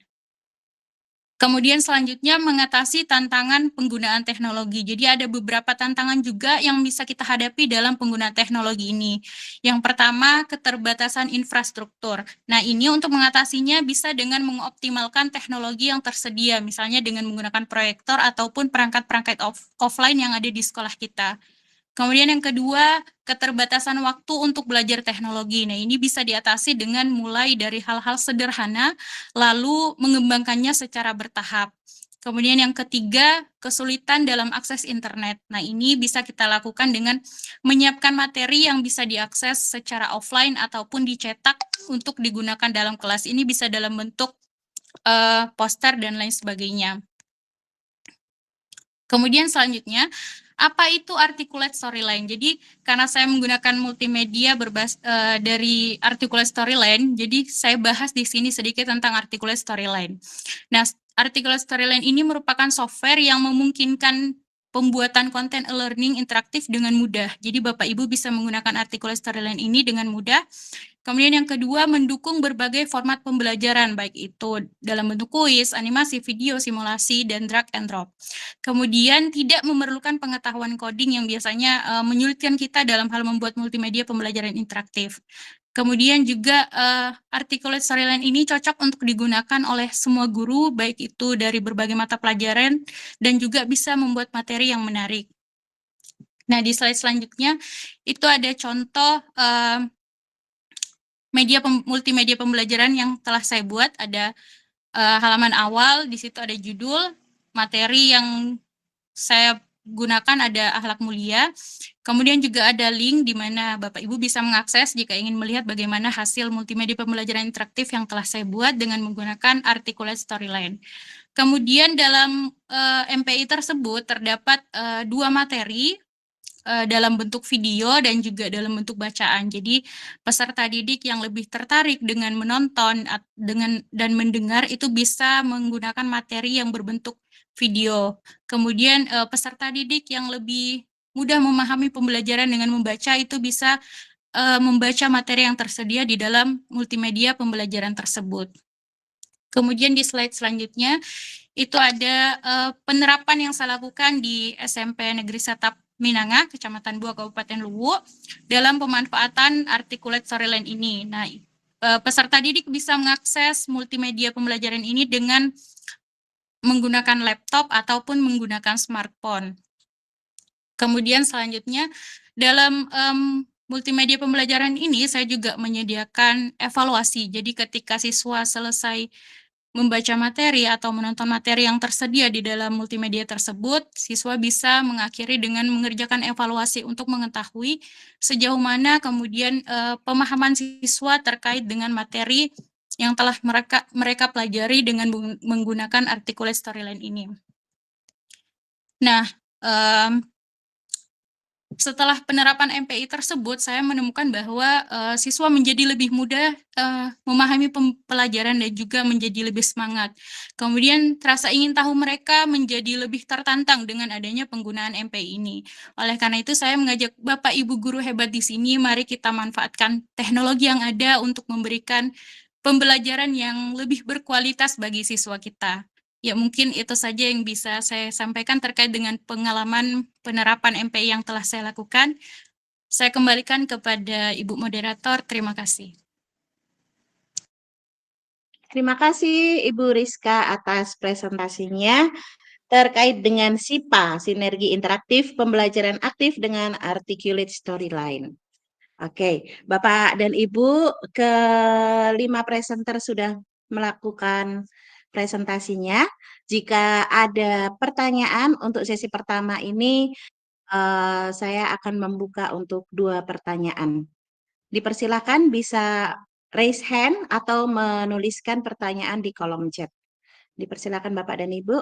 Kemudian selanjutnya mengatasi tantangan penggunaan teknologi. Jadi ada beberapa tantangan juga yang bisa kita hadapi dalam penggunaan teknologi ini. Yang pertama, keterbatasan infrastruktur. Nah, ini untuk mengatasinya bisa dengan mengoptimalkan teknologi yang tersedia, misalnya dengan menggunakan proyektor ataupun perangkat-perangkat offline yang ada di sekolah kita. Kemudian yang kedua, keterbatasan waktu untuk belajar teknologi. Nah, ini bisa diatasi dengan mulai dari hal-hal sederhana, lalu mengembangkannya secara bertahap. Kemudian yang ketiga, kesulitan dalam akses internet. Nah, ini bisa kita lakukan dengan menyiapkan materi yang bisa diakses secara offline ataupun dicetak untuk digunakan dalam kelas. Ini bisa dalam bentuk poster dan lain sebagainya. Kemudian selanjutnya, apa itu articulate storyline? Jadi karena saya menggunakan multimedia dari articulate storyline, jadi saya bahas di sini sedikit tentang articulate storyline. Nah, articulate storyline ini merupakan software yang memungkinkan pembuatan konten e-learning interaktif dengan mudah. Jadi Bapak Ibu bisa menggunakan articulate storyline ini dengan mudah. Kemudian yang kedua, mendukung berbagai format pembelajaran, baik itu dalam bentuk kuis, animasi, video, simulasi, dan drag and drop. Kemudian tidak memerlukan pengetahuan coding yang biasanya menyulitkan kita dalam hal membuat multimedia pembelajaran interaktif. Kemudian juga articulate storyline ini cocok untuk digunakan oleh semua guru, baik itu dari berbagai mata pelajaran, dan juga bisa membuat materi yang menarik. Nah, di slide selanjutnya, itu ada contoh multimedia pembelajaran yang telah saya buat. Ada halaman awal, di situ ada judul, materi yang saya gunakan ada akhlak mulia. Kemudian juga ada link di mana Bapak Ibu bisa mengakses jika ingin melihat bagaimana hasil multimedia pembelajaran interaktif yang telah saya buat dengan menggunakan articulate storyline. Kemudian dalam MPI tersebut terdapat 2 materi dalam bentuk video dan juga dalam bentuk bacaan. Jadi peserta didik yang lebih tertarik dengan menonton dan mendengar itu bisa menggunakan materi yang berbentuk video. Kemudian peserta didik yang lebih mudah memahami pembelajaran dengan membaca itu bisa membaca materi yang tersedia di dalam multimedia pembelajaran tersebut. Kemudian di slide selanjutnya itu ada penerapan yang saya lakukan di SMP Negeri Setap Minanga, Kecamatan Bua, Kabupaten Luwu, dalam pemanfaatan articulate storyline ini. Nah, peserta didik bisa mengakses multimedia pembelajaran ini dengan menggunakan laptop ataupun menggunakan smartphone. Kemudian selanjutnya, dalam multimedia pembelajaran ini saya juga menyediakan evaluasi. Jadi ketika siswa selesai membaca materi atau menonton materi yang tersedia di dalam multimedia tersebut, siswa bisa mengakhiri dengan mengerjakan evaluasi untuk mengetahui sejauh mana kemudian pemahaman siswa terkait dengan materi yang telah mereka pelajari dengan menggunakan articulate storyline ini. Nah, setelah penerapan MPI tersebut, saya menemukan bahwa siswa menjadi lebih mudah memahami pelajaran dan juga menjadi lebih semangat. Kemudian rasa ingin tahu mereka menjadi lebih tertantang dengan adanya penggunaan MPI ini. Oleh karena itu, saya mengajak Bapak Ibu guru hebat di sini, mari kita manfaatkan teknologi yang ada untuk memberikan pembelajaran yang lebih berkualitas bagi siswa kita. Ya, mungkin itu saja yang bisa saya sampaikan terkait dengan pengalaman penerapan MPI yang telah saya lakukan. Saya kembalikan kepada Ibu Moderator. Terima kasih. Terima kasih Ibu Rizka atas presentasinya terkait dengan SIPA, Sinergi Interaktif Pembelajaran Aktif dengan Articulate Storyline. Oke, Bapak dan Ibu, kelima presenter sudah melakukan presentasinya. Jika ada pertanyaan untuk sesi pertama ini, saya akan membuka untuk 2 pertanyaan. Dipersilakan bisa raise hand atau menuliskan pertanyaan di kolom chat. Dipersilakan Bapak dan Ibu.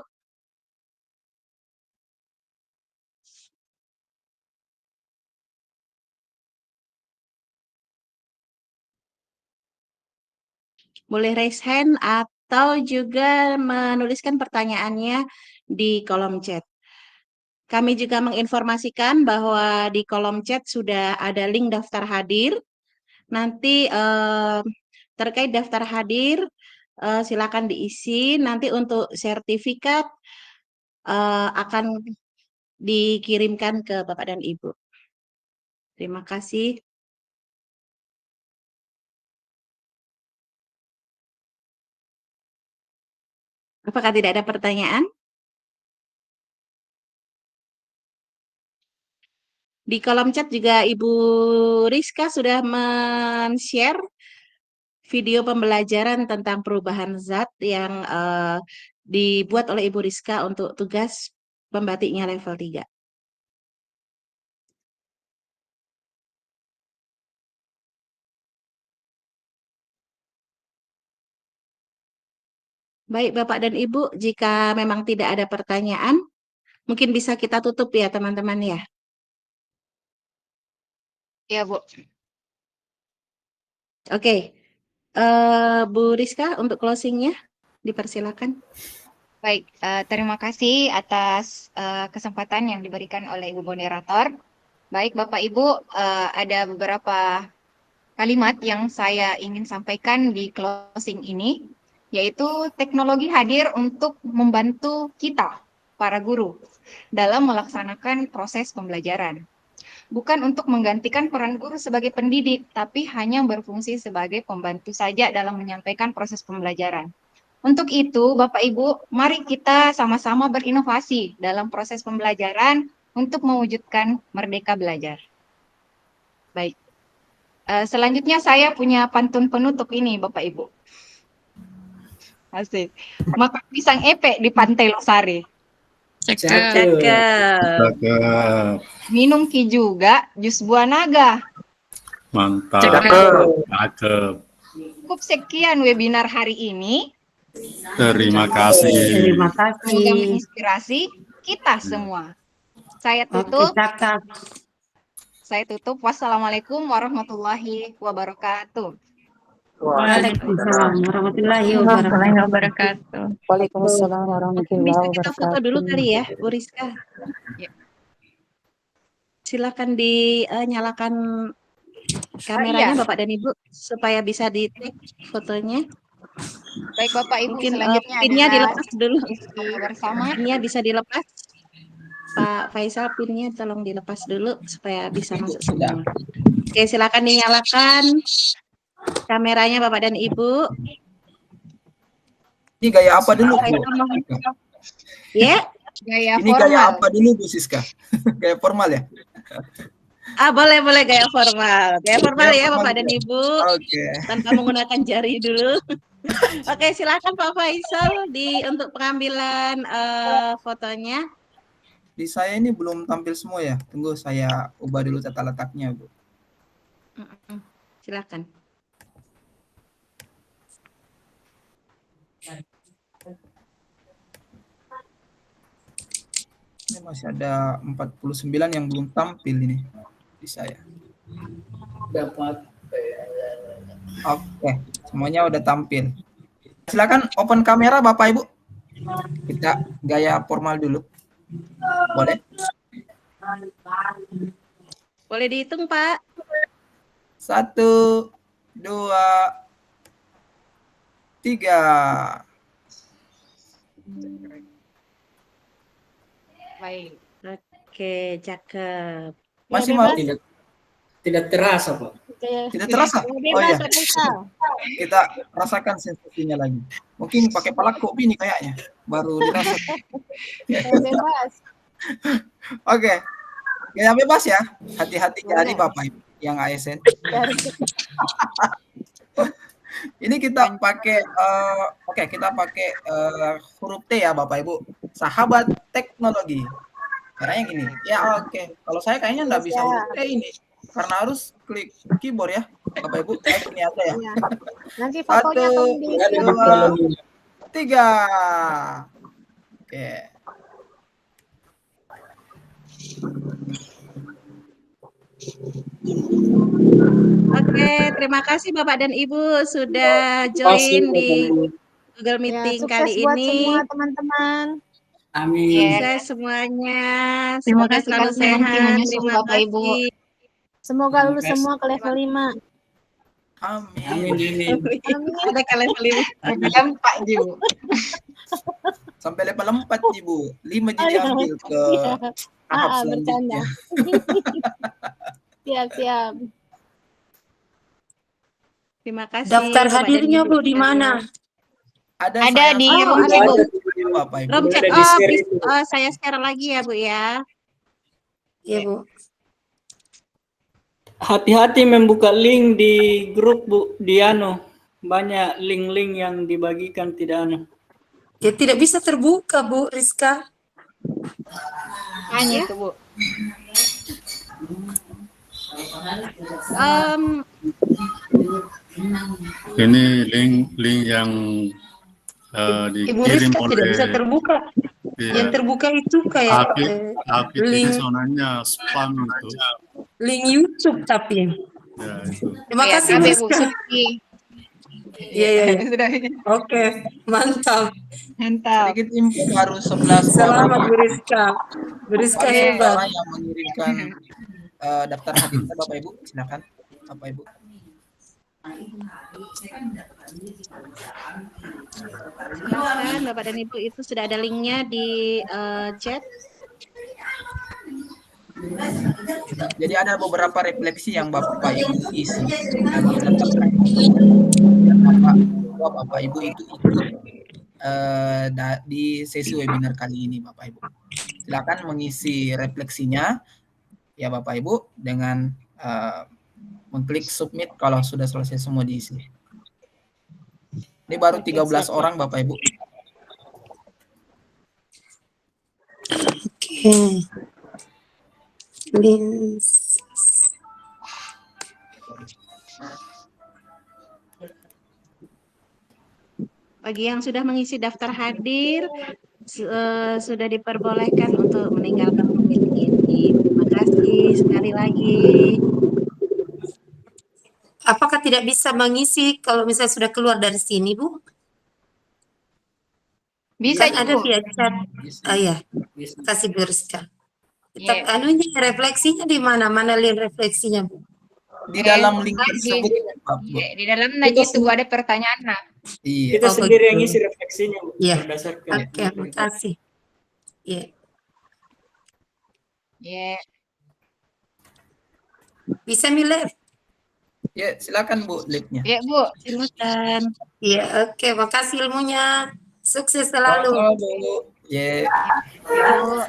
Boleh raise hand atau juga menuliskan pertanyaannya di kolom chat. Kami juga menginformasikan bahwa di kolom chat sudah ada link daftar hadir. Nanti terkait daftar hadir, silakan diisi. Nanti untuk sertifikat akan dikirimkan ke Bapak dan Ibu. Terima kasih. Apakah tidak ada pertanyaan? Di kolom chat juga Ibu Rizka sudah men-share video pembelajaran tentang perubahan zat yang dibuat oleh Ibu Rizka untuk tugas pembatiknya level 3. Baik Bapak dan Ibu, jika memang tidak ada pertanyaan, mungkin bisa kita tutup ya teman-teman ya. Ya, Bu. Oke, Bu Rizka untuk closing-nya, dipersilakan. Baik, terima kasih atas kesempatan yang diberikan oleh Ibu moderator. Baik, Bapak Ibu, ada beberapa kalimat yang saya ingin sampaikan di closing ini, yaitu teknologi hadir untuk membantu kita, para guru, dalam melaksanakan proses pembelajaran. Bukan untuk menggantikan peran guru sebagai pendidik, tapi hanya berfungsi sebagai pembantu saja dalam menyampaikan proses pembelajaran. Untuk itu, Bapak Ibu, mari kita sama-sama berinovasi dalam proses pembelajaran untuk mewujudkan merdeka belajar. Baik. Selanjutnya saya punya pantun penutup ini, Bapak Ibu. Asik. Makan pisang epek di Pantai Losari. Cakep. Cakep. Minum ki juga jus buah naga. Mantap. Cakep. Cukup sekian webinar hari ini. Terima kasih. Semoga menginspirasi kita semua. Saya tutup. Saya tutup. Wassalamualaikum warahmatullahi wabarakatuh. Waalaikumsalam warahmatullahi wabarakatuh. Waalaikumsalam Mungkin warahmatullahi bisa kita foto dulu wabarakatuh. kali ya, Bu Rizka. Ya. Silakan dinyalakan kameranya Bapak dan Ibu supaya bisa di-tag fotonya. Baik Bapak Ibu, Mungkin selanjutnya pinnya adalah dilepas dulu. isi bersama. Pinnya bisa dilepas. Pak Faisal, pinnya tolong dilepas dulu supaya bisa masuk semua. Oke, silakan dinyalakan kameranya Bapak dan Ibu. Ini gaya apa dulu? Pak Faisal mohon. Ya, Gaya Ini gaya formal. apa dulu Bu Siska? Gaya formal ya? boleh gaya formal. Gaya formal Gaya ya formal Bapak dan ya? Ibu. Oke. Tanpa menggunakan jari dulu. Oke, silakan Pak Faisal untuk pengambilan fotonya. Di saya ini belum tampil semua ya. Tunggu saya ubah dulu tata letaknya, Bu. Silakan. Ini masih ada 49 yang belum tampil ini di saya. Dapat. Oke, semuanya udah tampil. Silakan open kamera Bapak Ibu. Kita gaya formal dulu. Boleh? Boleh dihitung, Pak. 1, 2, 3. Baik. Oke, cakep. Masih Ya, mau? bebas. Tidak terasa, Pak. Tidak terasa? Ya, Oh bebas, iya. Pak Faisal. Kita rasakan sensasinya lagi. Mungkin pakai pala kopi nih kayaknya. Baru dirasa. Ya, bebas. Oke. Gaya bebas ya. Hati-hati jadi Bapak Ibu yang ASN. Ini kita pakai Oke, kita pakai huruf T ya Bapak Ibu. Sahabat teknologi. Caranya gini. Ya oke. Kalau saya kayaknya nggak bisa huruf T ini. Karena harus klik keyboard ya. Bapak Ibu, ini aja ya. Iya. Nanti Satu, fotonya tolong di dua, tiga. Oke. Oke, terima kasih Bapak dan Ibu sudah join di Google Ya, Meeting sukses kali buat ini. semua teman-teman. Amin. Sukses semuanya. Terima Semoga kasih selalu Kak Suyanti sehat. menyusul Terima Bapak Ibu. kasih. Semoga Terima lulus kasih. semua ke level 5. Amin. Amin. Amin. Ada kalian beli. Level 4 Ji, Bu. Sampai level 4 nih Bu. 5 Oh, jadi iya. ambil ke Siap. tahap Bercanda. selanjutnya. Siap, siap. Terima kasih. Daftar Bapak dan hadirnya Ibu Bu di sekalian. mana? Ada Ada di saya room ada chat, Bu. Bapak Ibu. Room chat. Ada di Oh, share bis, itu. saya share lagi ya Bu ya. Iya Bu. Hati-hati membuka link di grup Bu Diano. Banyak link-link yang dibagikan tidak anu. Ya tidak bisa terbuka Bu Rizka. Hanya itu, Bu. Ini link yang Ibu dikirim Rizka tidak bisa oleh terbuka. iya, Yang terbuka itu kayak Akid link itu sonanya spam itu. link YouTube tapi. Ya itu. Terima Iya, kasih KB, Bu. Rizka. Suki. Iya, iya, iya. Sudah. Oke, mantap. Mantap. Sedikit info baru 11 Selamat orang. Bu Rizka. Bu Rizka Baru 11 hebat. orang yang mengirimkan daftar hadirnya Bapak Ibu. Silakan Bapak Ibu. Silakan Bapak dan Ibu, itu sudah ada linknya di chat. Jadi ada beberapa refleksi yang Bapak Ibu isi. Bapak Ibu itu di sesi webinar kali ini Bapak Ibu. Silakan mengisi refleksinya ya Bapak Ibu dengan mengklik submit kalau sudah selesai semua diisi. Ini baru 13 orang Bapak Ibu. Oke. Lins. Bagi yang sudah mengisi daftar hadir, sudah diperbolehkan untuk meninggalkan meeting ini. Terima kasih sekali lagi. Apakah tidak bisa mengisi kalau misalnya sudah keluar dari sini, Bu? Bisa, Kan ada Bu. via chat. Oh ya, kasih Bu Rizka. Iya. Anunya refleksinya di mana? Mana link refleksinya, Bu? Di dalam link tersebut Di dalam Najib itu ada pertanyaan. Nah. Iya. Kita Oh, sendiri yang begitu. ngisi refleksinya Bu, Iya. berdasarkan. Oke, makasih. Iya. Iya. Bisa milih? Ya, silakan Bu linknya. Iya, Bu. Silakan. Iya, oke. Makasih ilmunya. Sukses selalu. Sama, Bu. Ya. Bu.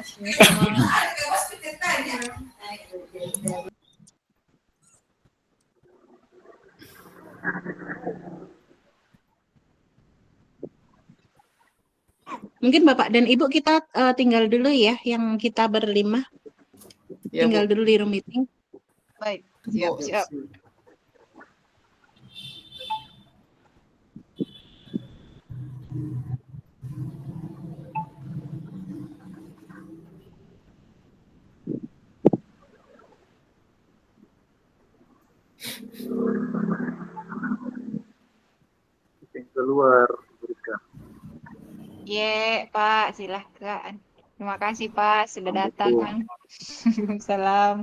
Mungkin Bapak dan Ibu kita tinggal dulu ya, yang kita berlima. Ya, Tinggal Bu. dulu di room meeting. Baik. Siap, siap. Keluar berikan. Iya, Pak, silahkan. Terima kasih, Pak, sudah datang. Salam.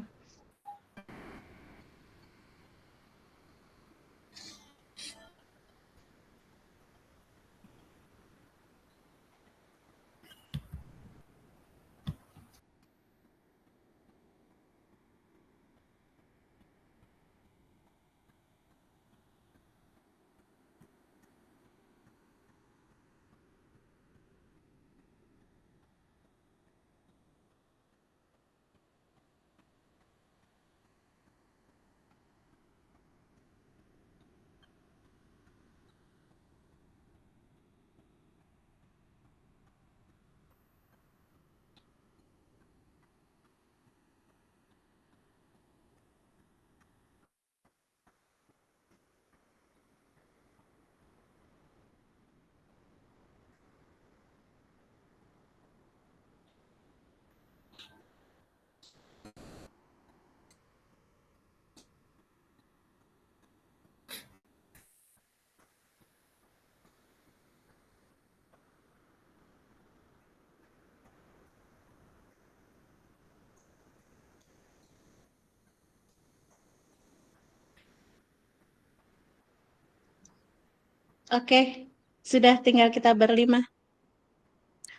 Oke, sudah tinggal kita berlima.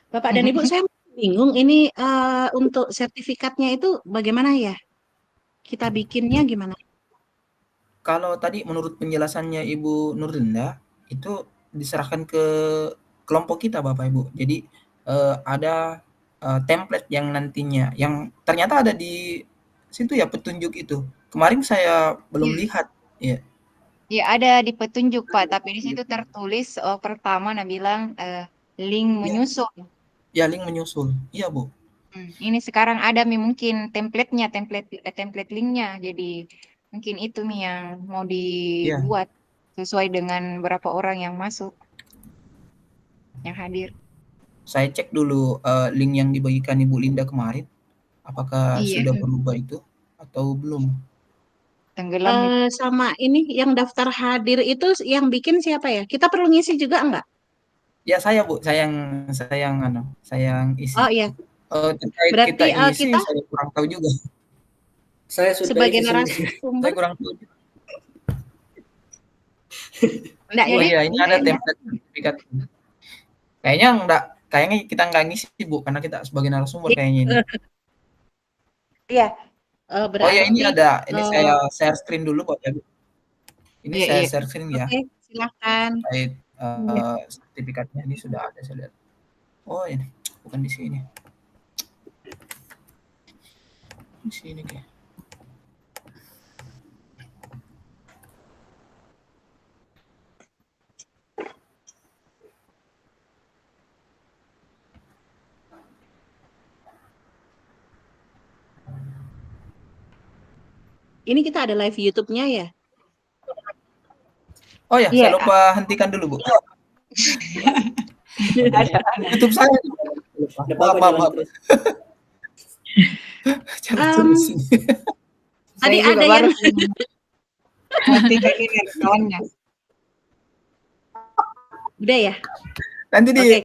Bapak dan Ibu, saya bingung ini untuk sertifikatnya itu bagaimana ya? Kita bikinnya gimana? Kalau tadi menurut penjelasannya Ibu Nurlinda, itu diserahkan ke kelompok kita Bapak Ibu. Jadi ada template yang nantinya, yang ternyata ada di situ ya petunjuk itu. Kemarin saya belum lihat. Ya. Ya ada di petunjuk Pak, tapi di situ tertulis pertama bilang link menyusul. Ya link menyusul. Iya Bu. Ini sekarang ada mungkin template-nya, template linknya. Jadi mungkin itu yang mau dibuat sesuai dengan berapa orang yang masuk, yang hadir. Saya cek dulu link yang dibagikan Ibu Linda kemarin, apakah sudah berubah itu atau belum? Tenggelam. Sama ini yang daftar hadir itu yang bikin siapa ya? Kita perlu ngisi juga enggak? Ya saya Bu, saya yang isi. Oh iya. Terkait Berarti kita isi, kita saya kurang tahu juga. Saya sudah sebagai isi narasumber. Saya kurang tahu juga. Enggak Oh ya? iya, ini ada template sertifikat. Kayaknya kita nggak ngisi Bu, karena kita sebagai narasumber kayaknya ini. Iya. Oh ya ini ada, ini saya share screen dulu Bapak Ibu. Ini saya share screen ya. Oke, silakan. Terkait sertifikatnya ini sudah ada saya lihat. Oh ini bukan di sini. Di sini kayak. Ini kita ada live YouTube-nya ya? Oh ya, saya lupa hentikan dulu Bu. YouTube saya. Maaf. Tadi ada yang kawannya. Udah ya? Nanti di